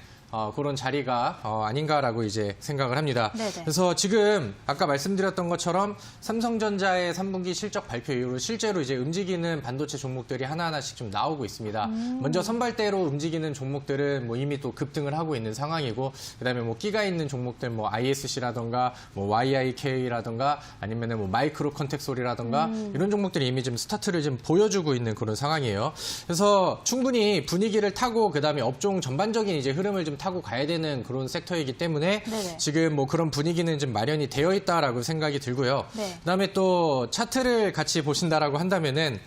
그런 자리가 아닌가라고 이제 생각을 합니다. 네네. 그래서 지금 아까 말씀드렸던 것처럼 삼성전자의 3분기 실적 발표 이후로 실제로 이제 움직이는 반도체 종목들이 하나하나씩 좀 나오고 있습니다. 먼저 선발대로 움직이는 종목들은 뭐 이미 또 급등을 하고 있는 상황이고 그다음에 뭐 끼가 있는 종목들 뭐 ISC라던가 뭐 YIK라던가 아니면은 뭐 마이크로 컨텍솔이라던가 이런 종목들이 이미 좀 스타트를 좀 보여주고 있는 그런 상황이에요. 그래서 충분히 분위기를 타고 그다음에 업종 전반적인 이제 흐름을 좀 타고 가야 되는 그런 섹터이기 때문에 네네. 지금 뭐 그런 분위기는 좀 마련이 되어 있다라고 생각이 들고요. 네. 그다음에 또 차트를 같이 보신다라고 한다면은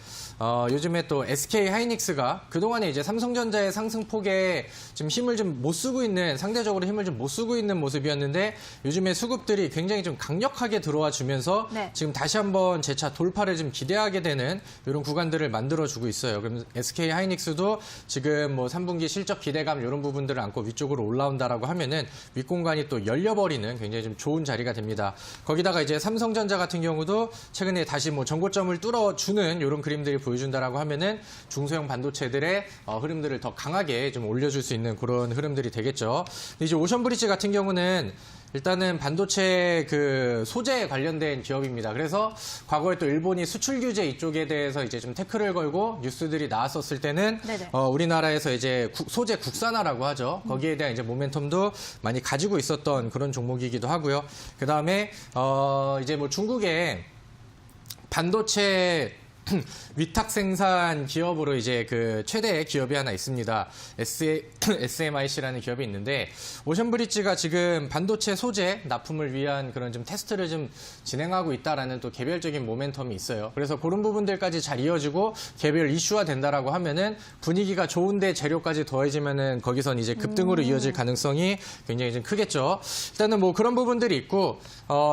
요즘에 또 SK 하이닉스가 그동안에 이제 삼성전자의 상승폭에 좀 힘을 좀 못 쓰고 있는, 상대적으로 힘을 좀 못 쓰고 있는 모습이었는데 요즘에 수급들이 굉장히 좀 강력하게 들어와 주면서 네. 지금 다시 한번 재차 돌파를 좀 기대하게 되는 이런 구간들을 만들어주고 있어요. 그럼 SK 하이닉스도 지금 뭐 3분기 실적 기대감 이런 부분들을 안고 위쪽으로 올라온다라고 하면은 윗공간이 또 열려버리는 굉장히 좀 좋은 자리가 됩니다. 거기다가 이제 삼성전자 같은 경우도 최근에 다시 뭐 전고점을 뚫어주는 이런 그림들이 보여준다라고 하면은 중소형 반도체들의 흐름들을 더 강하게 좀 올려줄 수 있는 그런 흐름들이 되겠죠. 근데 이제 오션브리지 같은 경우는 일단은 반도체 그 소재 관련된 기업입니다. 그래서 과거에 또 일본이 수출 규제 이쪽에 대해서 이제 좀 태클을 걸고 뉴스들이 나왔었을 때는 네네. 우리나라에서 이제 소재 국산화라고 하죠. 거기에 대한 이제 모멘텀도 많이 가지고 있었던 그런 종목이기도 하고요. 그 다음에 이제 뭐 중국의 반도체 위탁 생산 기업으로 이제 그 최대 기업이 하나 있습니다. SMIC라는 기업이 있는데 오션브리지가 지금 반도체 소재 납품을 위한 그런 좀 테스트를 좀 진행하고 있다라는 또 개별적인 모멘텀이 있어요. 그래서 그런 부분들까지 잘 이어지고 개별 이슈화 된다라고 하면은 분위기가 좋은데 재료까지 더해지면은 거기선 이제 급등으로 이어질 가능성이 굉장히 좀 크겠죠. 일단은 뭐 그런 부분들이 있고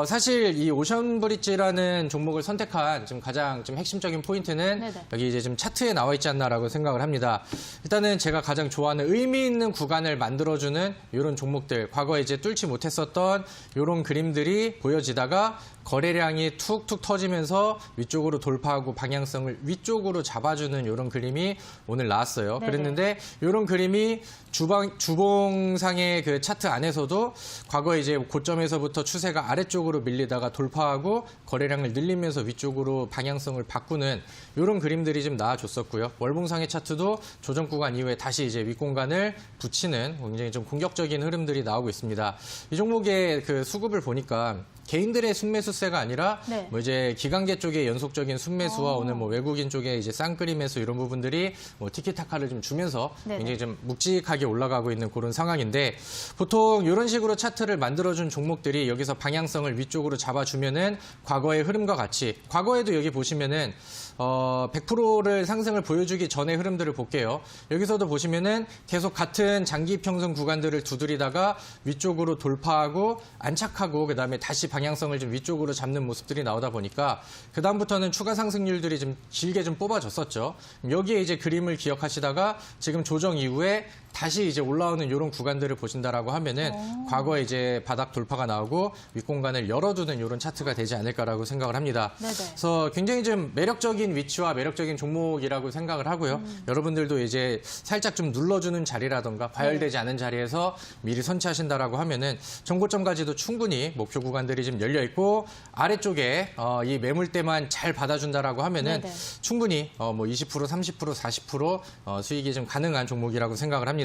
사실 이 오션브리지라는 종목을 선택한 좀 가장 좀 핵심적인 포인트는 네네. 여기 이제 좀 차트에 나와 있지 않나라고 생각을 합니다. 일단은 제가 가장 좋아하는 의미 있는 구간을 만들어주는 이런 종목들, 과거에 이제 뚫지 못했었던 이런 그림들이 보여지다가 거래량이 툭툭 터지면서 위쪽으로 돌파하고 방향성을 위쪽으로 잡아주는 이런 그림이 오늘 나왔어요. 네네. 그랬는데 이런 그림이 주봉상의 그 차트 안에서도 과거에 이제 고점에서부터 추세가 아래쪽으로 밀리다가 돌파하고 거래량을 늘리면서 위쪽으로 방향성을 바꾸는 이런 그림들이 좀 나와줬었고요. 월봉상의 차트도 조정 구간 이후에 다시 이제 윗공간을 붙이는 굉장히 좀 공격적인 흐름들이 나오고 있습니다. 이 종목의 그 수급을 보니까 개인들의 순매수세가 아니라 네. 뭐 이제 기관계 쪽의 연속적인 순매수와 오늘 뭐 외국인 쪽의 이제 쌍끌이 매수 이런 부분들이 뭐 티키타카를 좀 주면서 네네. 굉장히 좀 묵직하게 올라가고 있는 그런 상황인데 보통 이런 식으로 차트를 만들어준 종목들이 여기서 방향성을 위쪽으로 잡아주면은 과거의 흐름과 같이 과거에도 여기 보시면은 100%를 상승을 보여주기 전의 흐름들을 볼게요. 여기서도 보시면은 계속 같은 장기 평선 구간들을 두드리다가 위쪽으로 돌파하고 안착하고 그다음에 다시 방향성을 좀 위쪽으로 잡는 모습들이 나오다 보니까 그다음부터는 추가 상승률들이 좀 길게 좀 뽑아졌었죠. 여기에 이제 그림을 기억하시다가 지금 조정 이후에 다시 이제 올라오는 이런 구간들을 보신다라고 하면은 과거에 이제 바닥 돌파가 나오고 윗공간을 열어두는 이런 차트가 되지 않을까라고 생각을 합니다. 네네. 그래서 굉장히 좀 매력적인 위치와 매력적인 종목이라고 생각을 하고요. 여러분들도 이제 살짝 좀 눌러주는 자리라던가 과열되지 않은 자리에서 미리 선취하신다라고 하면은 정고점까지도 충분히 목표 구간들이 좀 열려 있고 아래쪽에 이 매물대만 잘 받아준다라고 하면은 네네. 충분히 뭐 20%, 30%, 40% 수익이 좀 가능한 종목이라고 생각을 합니다.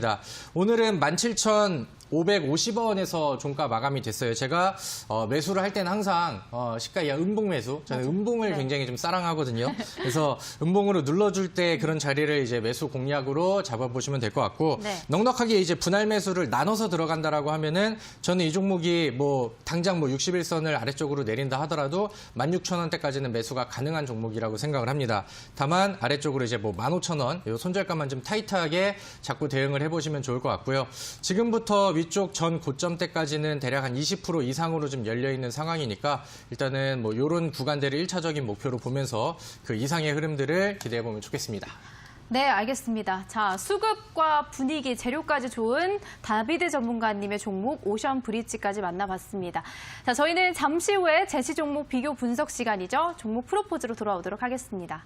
오늘은 17,550원에서 종가 마감이 됐어요. 제가 매수를 할 때는 항상 시가 이하 음봉 매수. 저는 음봉을 네. 굉장히 좀 사랑하거든요. 그래서 음봉으로 눌러줄 때 그런 자리를 이제 매수 공략으로 잡아보시면 될 것 같고 네. 넉넉하게 이제 분할 매수를 나눠서 들어간다라고 하면은 저는 이 종목이 뭐 당장 뭐 61선을 아래쪽으로 내린다 하더라도 16,000원대까지는 매수가 가능한 종목이라고 생각을 합니다. 다만 아래쪽으로 이제 뭐 15,000원 이 손절가만 좀 타이트하게 잡고 대응을 해보시면 좋을 것 같고요. 지금부터 위쪽 전 고점대까지는 대략 한 20% 이상으로 좀 열려 있는 상황이니까 일단은 뭐 이런 구간들을 1차적인 목표로 보면서 그 이상의 흐름들을 기대해 보면 좋겠습니다. 네, 알겠습니다. 자, 수급과 분위기, 재료까지 좋은 다비드 전문가님의 종목 오션 브릿지까지 만나봤습니다. 자, 저희는 잠시 후에 제시 종목 비교 분석 시간이죠. 종목 프로포즈로 돌아오도록 하겠습니다.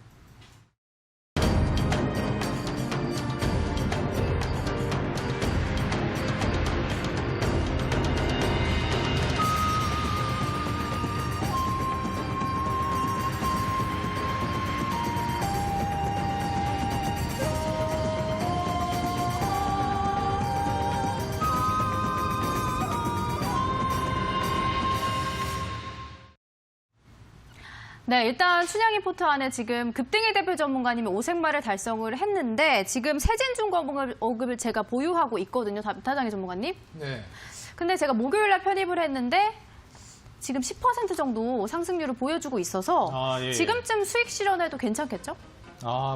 네, 일단 춘향이 포트 안에 지금 급등의 대표 전문가님이 오색마를 달성을 했는데 지금 세진중공업을 제가 보유하고 있거든요, 타장의 전문가님. 네. 근데 제가 목요일 날 편입을 했는데 지금 10% 정도 상승률을 보여주고 있어서 예. 지금쯤 수익 실현해도 괜찮겠죠?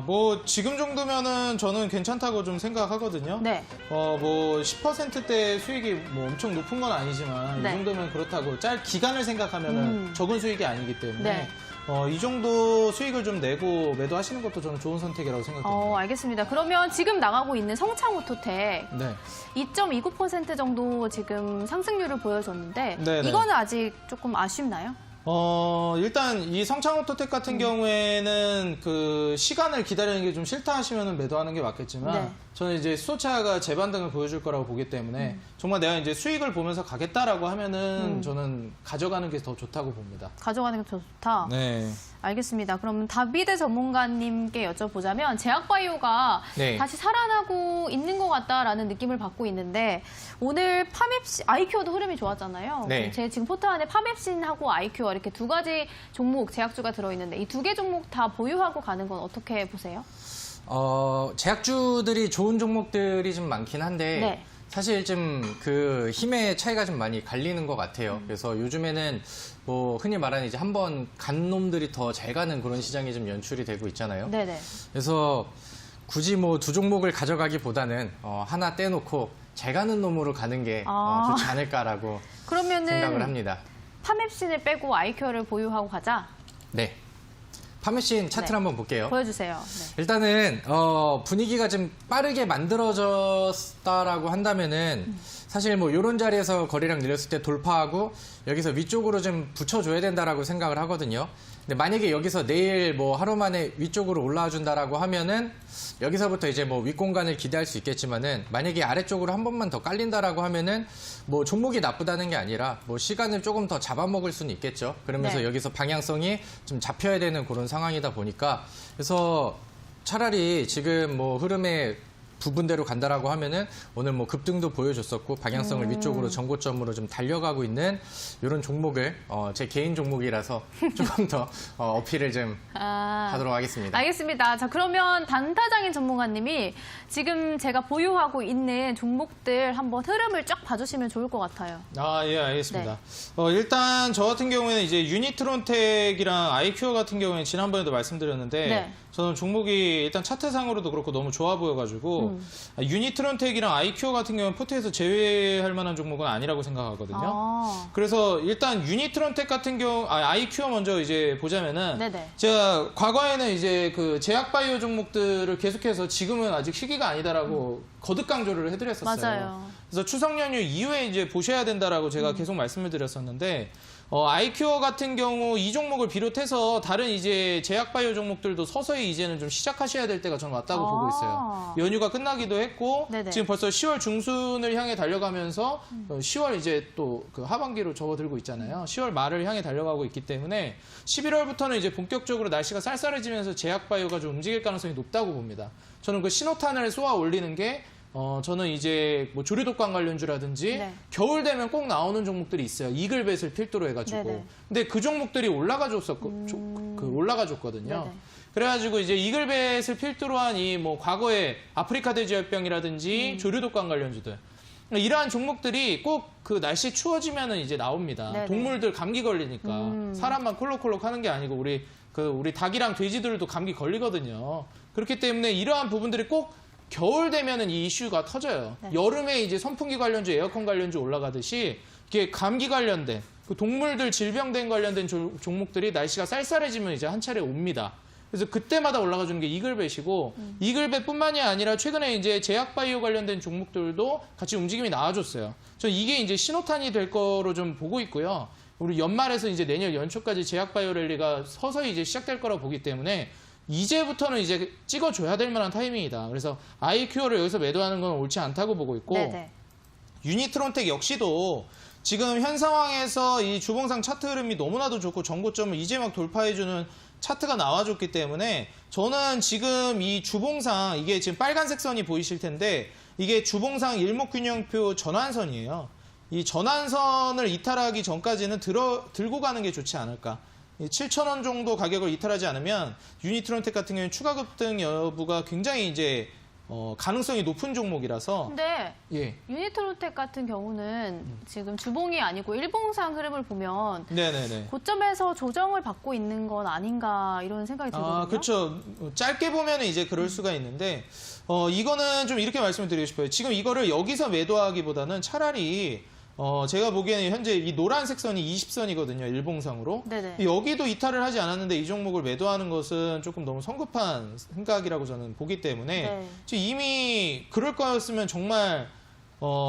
뭐 지금 정도면은 저는 괜찮다고 좀 생각하거든요. 네. 뭐 10%대 수익이 뭐 엄청 높은 건 아니지만 네. 이 정도면 그렇다고 기간을 생각하면은 적은 수익이 아니기 때문에 네. 이 정도 수익을 좀 내고 매도하시는 것도 저는 좋은 선택이라고 생각합니다. 알겠습니다. 그러면 지금 나가고 있는 성창오토텍 네. 2.29% 정도 지금 상승률을 보여줬는데 네네. 이거는 아직 조금 아쉽나요? 일단 이 성창오토텍 같은 경우에는 그 시간을 기다리는 게 좀 싫다 하시면 매도하는 게 맞겠지만 네. 저는 이제 수소차가 재반등을 보여줄 거라고 보기 때문에 정말 내가 이제 수익을 보면서 가겠다라고 하면은 저는 가져가는 게 더 좋다고 봅니다. 가져가는 게 더 좋다. 네. 알겠습니다. 그럼 다비드 전문가님께 여쭤보자면 제약바이오가 네. 다시 살아나고 있는 것 같다라는 느낌을 받고 있는데 오늘 파맵신, 아이큐어도 흐름이 좋았잖아요. 네. 제 지금 포트 안에 파맵신하고 아이큐어 이렇게 두 가지 종목 제약주가 들어있는데 이 두 개 종목 다 보유하고 가는 건 어떻게 보세요? 제약주들이 좋은 종목들이 좀 많긴 한데 네. 사실 좀 그 힘의 차이가 좀 많이 갈리는 것 같아요. 그래서 요즘에는 뭐 흔히 말하는 이제 한번 간 놈들이 더 잘 가는 그런 시장이 좀 연출이 되고 있잖아요. 네네. 그래서 굳이 뭐 두 종목을 가져가기보다는 하나 떼놓고 잘 가는 놈으로 가는 게 좋지 않을까라고 생각을 그러면은 합니다. 파맵신을 빼고 아이큐어를 보유하고 가자. 네. 파메신 차트를 네. 한번 볼게요. 보여주세요. 네. 일단은 분위기가 좀 빠르게 만들어졌다라고 한다면은 사실 뭐 이런 자리에서 거래량 늘렸을 때 돌파하고 여기서 위쪽으로 좀 붙여줘야 된다라고 생각을 하거든요. 근데 만약에 여기서 내일 뭐 하루 만에 위쪽으로 올라와 준다라고 하면은 여기서부터 이제 뭐 윗공간을 기대할 수 있겠지만은 만약에 아래쪽으로 한 번만 더 깔린다라고 하면은 뭐 종목이 나쁘다는 게 아니라 뭐 시간을 조금 더 잡아먹을 수는 있겠죠. 그러면서 네. 여기서 방향성이 좀 잡혀야 되는 그런 상황이다 보니까 그래서 차라리 지금 뭐 흐름에 부분대로 간다라고 하면은 오늘 뭐 급등도 보여줬었고 방향성을 위쪽으로 전고점으로 좀 달려가고 있는 이런 종목을 제 개인 종목이라서 조금 더 어필을 좀 하도록 하겠습니다. 알겠습니다. 자, 그러면 단타장인 전문가님이 지금 제가 보유하고 있는 종목들 한번 흐름을 쫙 봐주시면 좋을 것 같아요. 예, 알겠습니다. 일단 저 같은 경우에는 이제 유니트론텍이랑 아이큐어 같은 경우에는 지난번에도 말씀드렸는데 네. 저는 종목이 일단 차트상으로도 그렇고 너무 좋아 보여가지고 유니트론텍이랑 아이큐어 같은 경우는 포트에서 제외할 만한 종목은 아니라고 생각하거든요. 그래서 일단 유니트론텍 같은 경우, 아이큐어 먼저 이제 보자면은 네네. 제가 과거에는 이제 그 제약바이오 종목들을 계속해서 지금은 아직 시기가 아니다라고 거듭 강조를 해드렸었어요. 맞아요. 그래서 추석 연휴 이후에 이제 보셔야 된다라고 제가 계속 말씀을 드렸었는데 아이큐어 같은 경우 이 종목을 비롯해서 다른 이제 제약바이오 종목들도 서서히 이제는 좀 시작하셔야 될 때가 저는 왔다고 보고 있어요. 연휴가 끝나기도 했고 네네. 지금 벌써 10월 중순을 향해 달려가면서 10월 이제 또 그 하반기로 접어들고 있잖아요. 10월 말을 향해 달려가고 있기 때문에 11월부터는 이제 본격적으로 날씨가 쌀쌀해지면서 제약바이오가 좀 움직일 가능성이 높다고 봅니다. 저는 그 신호탄을 쏘아 올리는 게 저는 이제 뭐 조류독감 관련주라든지 네. 겨울 되면 꼭 나오는 종목들이 있어요. 이글벳을 필두로 해가지고. 네네. 근데 그 종목들이 올라가줬거든요. 네네. 그래가지고 이제 이글벳을 필두로 한 이 뭐 과거에 아프리카 돼지열병이라든지 조류독감 관련주들. 이러한 종목들이 꼭 그 날씨 추워지면은 이제 나옵니다. 네네. 동물들 감기 걸리니까 사람만 콜록콜록 하는 게 아니고 우리 닭이랑 돼지들도 감기 걸리거든요. 그렇기 때문에 이러한 부분들이 꼭 겨울 되면은 이 이슈가 터져요. 네. 여름에 이제 선풍기 관련주, 에어컨 관련주 올라가듯이 이게 감기 관련된 그 동물들 질병된 관련된 종목들이 날씨가 쌀쌀해지면 이제 한 차례 옵니다. 그래서 그때마다 올라가주는 게 이글벳이고 이글벳뿐만이 아니라 최근에 이제 제약바이오 관련된 종목들도 같이 움직임이 나와줬어요. 저는 이게 이제 신호탄이 될 거로 좀 보고 있고요. 우리 연말에서 이제 내년 연초까지 제약바이오 랠리가 서서히 이제 시작될 거라고 보기 때문에 이제부터는 이제 찍어줘야 될 만한 타이밍이다. 그래서 아이큐어를 여기서 매도하는 건 옳지 않다고 보고 있고 네네. 유니트론텍 역시도 지금 현 상황에서 이 주봉상 차트 흐름이 너무나도 좋고 전고점을 이제 막 돌파해주는 차트가 나와줬기 때문에 저는 지금 이 주봉상 이게 지금 빨간색 선이 보이실 텐데 이게 주봉상 일목균형표 전환선이에요. 이 전환선을 이탈하기 전까지는 들고 가는 게 좋지 않을까. 7,000원 정도 가격을 이탈하지 않으면 유니트론텍 같은 경우는 추가 급등 여부가 굉장히 이제 가능성이 높은 종목이라서 근데 예. 유니트론텍 같은 경우는 지금 주봉이 아니고 일봉상 흐름을 보면 네네네. 고점에서 조정을 받고 있는 건 아닌가 이런 생각이 들거든요. 아, 그렇죠. 짧게 보면 이제 그럴 수가 있는데 이거는 좀 이렇게 말씀을 드리고 싶어요. 지금 이거를 여기서 매도하기보다는 차라리 제가 보기에는 현재 이 노란색 선이 20선이거든요. 일봉상으로. 네네. 여기도 이탈을 하지 않았는데 이 종목을 매도하는 것은 조금 너무 성급한 생각이라고 저는 보기 때문에 네. 지금 이미 그럴 거였으면 정말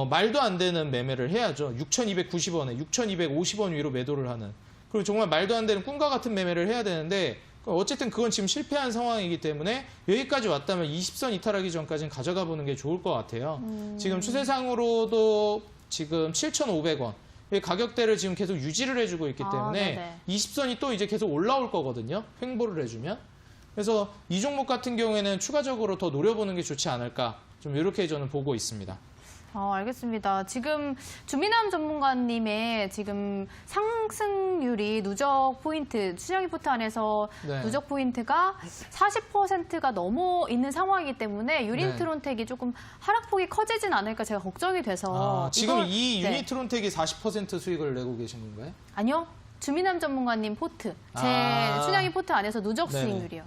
말도 안 되는 매매를 해야죠. 6,290원에 6,250원 위로 매도를 하는. 그리고 정말 말도 안 되는 꿈과 같은 매매를 해야 되는데 어쨌든 그건 지금 실패한 상황이기 때문에 여기까지 왔다면 20선 이탈하기 전까지는 가져가 보는 게 좋을 것 같아요. 지금 추세상으로도 지금 7,500원. 가격대를 지금 계속 유지를 해주고 있기 때문에 네네. 20선이 또 이제 계속 올라올 거거든요. 횡보를 해주면. 그래서 이 종목 같은 경우에는 추가적으로 더 노려보는 게 좋지 않을까. 좀 이렇게 저는 보고 있습니다. 알겠습니다. 지금 주민함 전문가님의 지금 상승률이 누적 포인트, 추정이 포트 안에서 네. 누적 포인트가 40%가 넘어 있는 상황이기 때문에 유니트론텍이 조금 하락폭이 커지진 않을까 제가 걱정이 돼서. 지금 이걸- 이 네. 유니트론텍이 40% 수익을 내고 계신 건가요? 아니요. 주민함 전문가님 포트. 제 아. 춘향이 포트 안에서 누적 네네. 수익률이요.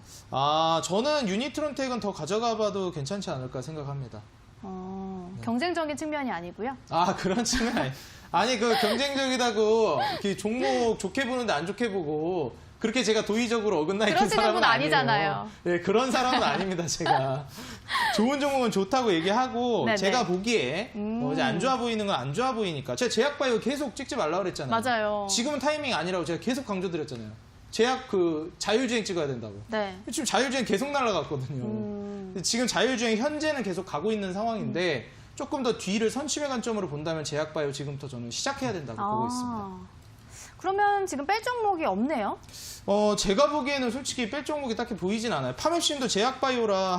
저는 유니트론텍은 더 가져가 봐도 괜찮지 않을까 생각합니다. 경쟁적인 측면이 아니고요. 그런 측면 아니, 그 경쟁적이다고 이렇게 종목 좋게 보는데 안 좋게 보고 그렇게 제가 도의적으로 어긋나 있는 그러시는 사람은 분 아니에요. 아니잖아요. 네, 그런 사람은 아닙니다, 제가. 좋은 종목은 좋다고 얘기하고 네네. 제가 보기에 이제 안 좋아 보이는 건 안 좋아 보이니까 제가 제약바이오 계속 찍지 말라고 그랬잖아요. 맞아요. 지금은 타이밍이 아니라고 제가 계속 강조드렸잖아요. 제약 자율주행 찍어야 된다고. 네. 지금 자율주행 계속 날아갔거든요. 지금 자율주행 현재는 계속 가고 있는 상황인데 조금 더 뒤를 선취의 관점으로 본다면 제약바이오 지금부터 저는 시작해야 된다고 보고 있습니다. 그러면 지금 뺄 종목이 없네요. 제가 보기에는 솔직히 뺄 종목이 딱히 보이진 않아요. 파맵신도 제약바이오라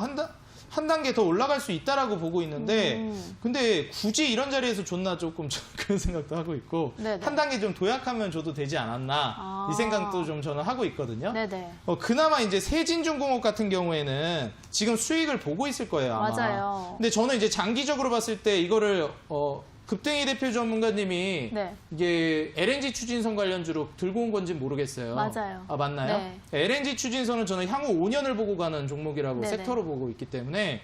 한 단계 더 올라갈 수 있다라고 보고 있는데 근데 굳이 이런 자리에서 줬나 조금 그런 생각도 하고 있고 네네. 한 단계 좀 도약하면 줘도 되지 않았나 이 생각도 좀 저는 하고 있거든요. 네네. 그나마 이제 세진중공업 같은 경우에는 지금 수익을 보고 있을 거예요, 아마. 맞아요. 근데 저는 이제 장기적으로 봤을 때 이거를 급등이 대표 전문가님이 네. 이게 LNG 추진선 관련주로 들고 온 건지 모르겠어요. 맞아요. 맞나요? 네. LNG 추진선은 저는 향후 5년을 보고 가는 종목이라고 네네. 섹터로 보고 있기 때문에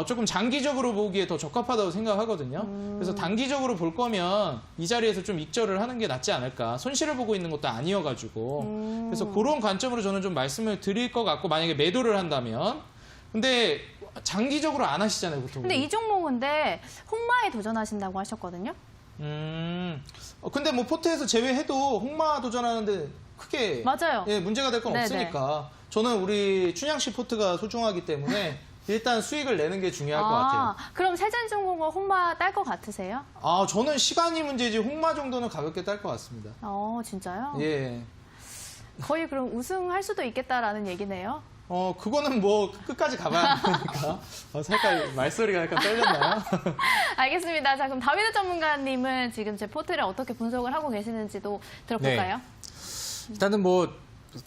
조금 장기적으로 보기에 더 적합하다고 생각하거든요. 그래서 단기적으로 볼 거면 이 자리에서 좀 익절을 하는 게 낫지 않을까. 손실을 보고 있는 것도 아니어가지고. 그래서 그런 관점으로 저는 좀 말씀을 드릴 것 같고 만약에 매도를 한다면. 근데 장기적으로 안 하시잖아요, 보통. 근데 이 종목은 홍마에 도전하신다고 하셨거든요. 근데 뭐 포트에서 제외해도 홍마 도전하는데 크게 맞아요. 문제가 될 건 네네. 없으니까 저는 우리 춘향씨 포트가 소중하기 때문에 일단 수익을 내는 게 중요할 것 같아요. 그럼 세진중공업 홍마 딸 것 같으세요? 저는 시간이 문제지 홍마 정도는 가볍게 딸 것 같습니다. 진짜요? 예. 거의 그럼 우승할 수도 있겠다라는 얘기네요. 그거는 뭐 끝까지 가봐야 하니까. 살짝 말소리가 약간 떨렸나요? 알겠습니다. 자, 그럼 다비드 전문가님은 지금 제 포트를 어떻게 분석을 하고 계시는지도 들어볼까요? 일단은 뭐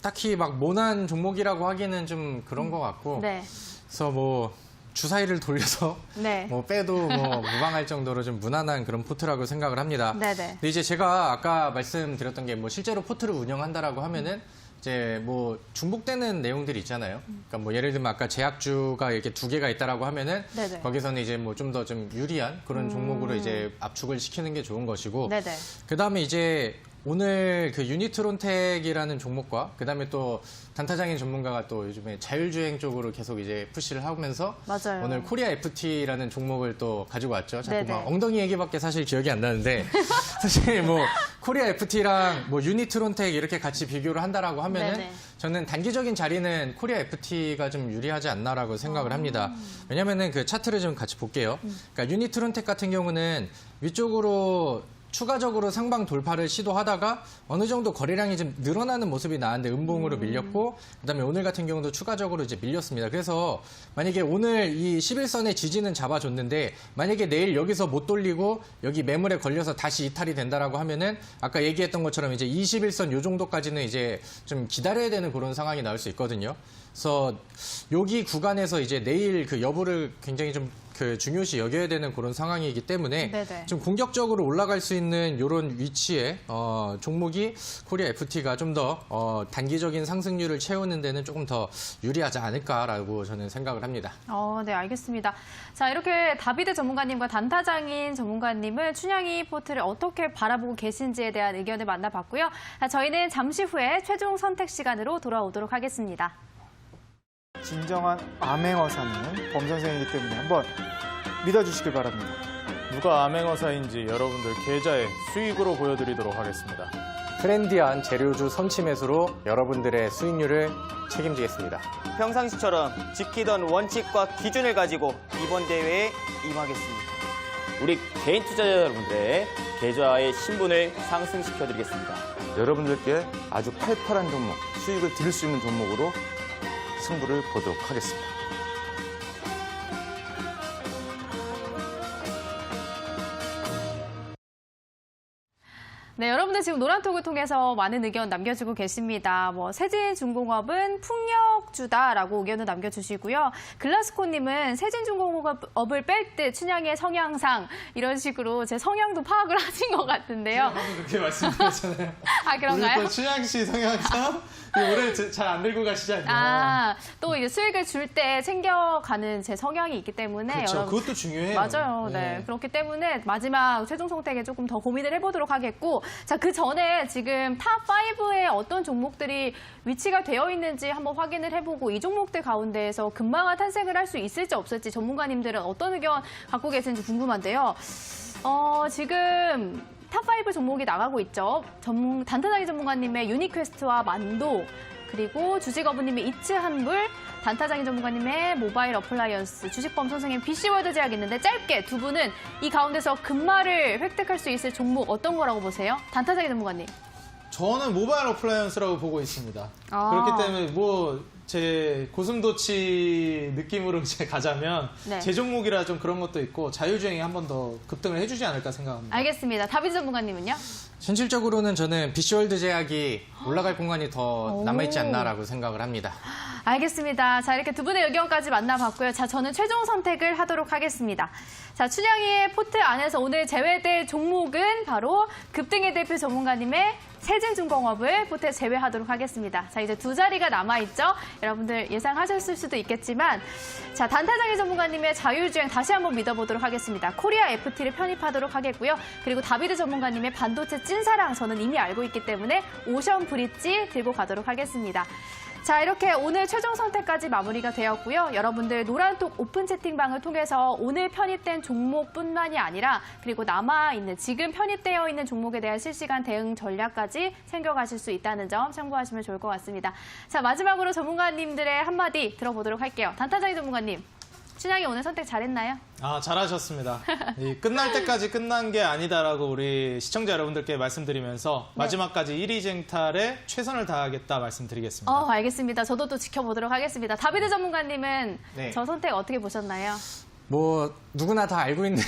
딱히 막 모난 종목이라고 하기는 좀 그런 것 같고 네. 그래서 뭐 주사위를 돌려서 네. 뭐 빼도 뭐 무방할 정도로 좀 무난한 그런 포트라고 생각을 합니다. 네네. 근데 이제 제가 아까 말씀드렸던 게 뭐 실제로 포트를 운영한다라고 하면은 이제 뭐 중복되는 내용들이 있잖아요. 그러니까 뭐 예를 들면 아까 제약주가 이렇게 두 개가 있다라고 하면은 네네. 거기서는 이제 뭐 좀 더 좀 유리한 그런 종목으로 이제 압축을 시키는 게 좋은 것이고 네네. 그다음에 이제 오늘 그 유니트론텍이라는 종목과 그다음에 또 단타장인 전문가가 또 요즘에 자율주행 쪽으로 계속 이제 푸시를 하면서 맞아요. 오늘 코리아 FT라는 종목을 또 가지고 왔죠. 자꾸 네네. 막 엉덩이 얘기밖에 사실 기억이 안 나는데 사실 뭐 코리아 FT랑 뭐 유니트론텍 이렇게 같이 비교를 한다라고 하면은 네네. 저는 단기적인 자리는 코리아 FT가 좀 유리하지 않나라고 생각을 합니다. 왜냐면은 그 차트를 좀 같이 볼게요. 그러니까 유니트론텍 같은 경우는 위쪽으로 추가적으로 상방 돌파를 시도하다가 어느 정도 거래량이 좀 늘어나는 모습이 나왔는데 음봉으로 밀렸고 그다음에 오늘 같은 경우도 추가적으로 이제 밀렸습니다. 그래서 만약에 오늘 이 11선의 지지는 잡아줬는데 만약에 내일 여기서 못 돌리고 여기 매물에 걸려서 다시 이탈이 된다라고 하면은 아까 얘기했던 것처럼 이제 21선 요 정도까지는 이제 좀 기다려야 되는 그런 상황이 나올 수 있거든요. 그래서 여기 구간에서 이제 내일 그 여부를 굉장히 좀 그 중요시 여겨야 되는 그런 상황이기 때문에 네네. 좀 공격적으로 올라갈 수 있는 이런 위치에 종목이 코리아 FT가 좀 더 단기적인 상승률을 채우는 데는 조금 더 유리하지 않을까라고 저는 생각을 합니다. 네, 알겠습니다. 자, 이렇게 다비드 전문가님과 단타장인 전문가님은 춘향이 포트를 어떻게 바라보고 계신지에 대한 의견을 만나봤고요. 자, 저희는 잠시 후에 최종 선택 시간으로 돌아오도록 하겠습니다. 진정한 암행어사는 범 선생이기 때문에 한번 믿어주시길 바랍니다. 누가 암행어사인지 여러분들 계좌에 수익으로 보여드리도록 하겠습니다. 트렌디한 재료주 선취 매수로 여러분들의 수익률을 책임지겠습니다. 평상시처럼 지키던 원칙과 기준을 가지고 이번 대회에 임하겠습니다. 우리 개인 투자자 여러분들의 계좌의 신분을 상승시켜드리겠습니다. 여러분들께 아주 팔팔한 종목, 수익을 드릴 수 있는 종목으로 승부를 보도록 하겠습니다. 네, 여러분들 지금 노란톡을 통해서 많은 의견 남겨주고 계십니다. 세진중공업은 풍력주다라고 의견을 남겨주시고요. 글라스코님은 세진중공업을 뺄 때 춘향의 성향상 이런 식으로 제 성향도 파악을 하신 것 같은데요. 그렇게 말씀드렸잖아요. 아, 그런가요? 우리 또 춘향 씨 성향상 올해 잘 안 들고 가시지 않나요? 또 이제 수익을 줄 때 챙겨가는 제 성향이 있기 때문에 그렇죠. 그것도 중요해요. 맞아요. 네. 그렇기 때문에 마지막 최종 선택에 조금 더 고민을 해보도록 하겠고, 자, 그 전에 지금 탑5에 어떤 종목들이 위치가 되어 있는지 한번 확인을 해보고 이 종목들 가운데에서 금방아 탄생을 할 수 있을지 없을지 전문가님들은 어떤 의견 갖고 계신지 궁금한데요. 지금 탑5 종목이 나가고 있죠. 단타장이 전문가님의 유니퀘스트와 만도, 그리고 주식어부님의 이츠한물, 단타장이 전문가님의 모바일 어플라이언스, 주식범 선생님 BC월드 제약 있는데 짧게 두 분은 이 가운데서 금마를 획득할 수 있을 종목 어떤 거라고 보세요? 단타장이 전문가님. 저는 모바일 어플라이언스라고 보고 있습니다. 그렇기 때문에 제 고슴도치 느낌으로 이제 가자면 네. 제 종목이라 좀 그런 것도 있고 자율주행이 한 번 더 급등을 해주지 않을까 생각합니다. 알겠습니다. 다비드 전문가님은요? 현실적으로는 저는 BC월드 제약이 올라갈 공간이 더 남아있지 않나라고 생각을 합니다. 알겠습니다. 자, 이렇게 두 분의 의견까지 만나봤고요. 자, 저는 최종 선택을 하도록 하겠습니다. 자, 춘향이의 포트 안에서 오늘 제외될 종목은 바로 급등의 대표 전문가님의 세진중공업을 포트에 제외하도록 하겠습니다. 자, 이제 두 자리가 남아있죠? 여러분들 예상하셨을 수도 있겠지만, 자, 단타장이 전문가님의 자율주행 다시 한번 믿어보도록 하겠습니다. 코리아 FT를 편입하도록 하겠고요. 그리고 다비드 전문가님의 반도체 찐사랑 저는 이미 알고 있기 때문에 오션 브릿지 들고 가도록 하겠습니다. 자, 이렇게 오늘 최종 선택까지 마무리가 되었고요. 여러분들 노란톡 오픈 채팅방을 통해서 오늘 편입된 종목뿐만이 아니라 그리고 남아있는 지금 편입되어 있는 종목에 대한 실시간 대응 전략까지 챙겨가실 수 있다는 점 참고하시면 좋을 것 같습니다. 자, 마지막으로 전문가님들의 한마디 들어보도록 할게요. 단타장이 전문가님, 춘향이 오늘 선택 잘했나요? 잘하셨습니다. 끝날 때까지 끝난 게 아니다라고 우리 시청자 여러분들께 말씀드리면서 마지막까지 1위 쟁탈에 최선을 다하겠다 말씀드리겠습니다. 알겠습니다. 저도 또 지켜보도록 하겠습니다. 다비드 전문가님은 네. 저 선택 어떻게 보셨나요? 누구나 다 알고 있는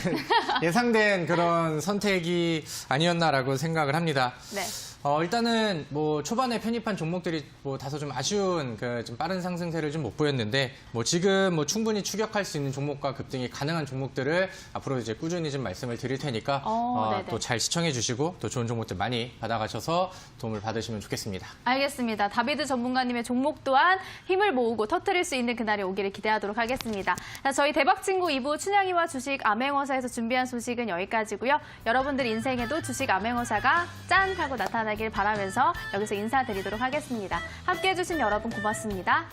예상된 그런 선택이 아니었나라고 생각을 합니다. 네. 일단은 초반에 편입한 종목들이 다소 좀 아쉬운 좀 빠른 상승세를 좀 못 보였는데 지금 충분히 추격할 수 있는 종목과 급등이 가능한 종목들을 앞으로 이제 꾸준히 좀 말씀을 드릴 테니까 또 잘 시청해 주시고 또 좋은 종목들 많이 받아가셔서 도움을 받으시면 좋겠습니다. 알겠습니다. 다비드 전문가님의 종목 또한 힘을 모으고 터뜨릴 수 있는 그날이 오기를 기대하도록 하겠습니다. 자, 저희 대박친구 2부 춘향이와 주식 암행어사에서 준비한 소식은 여기까지고요. 여러분들 인생에도 주식 암행어사가 짠 하고 나타나길 바라면서 여기서 인사드리도록 하겠습니다. 함께해 주신 여러분 고맙습니다.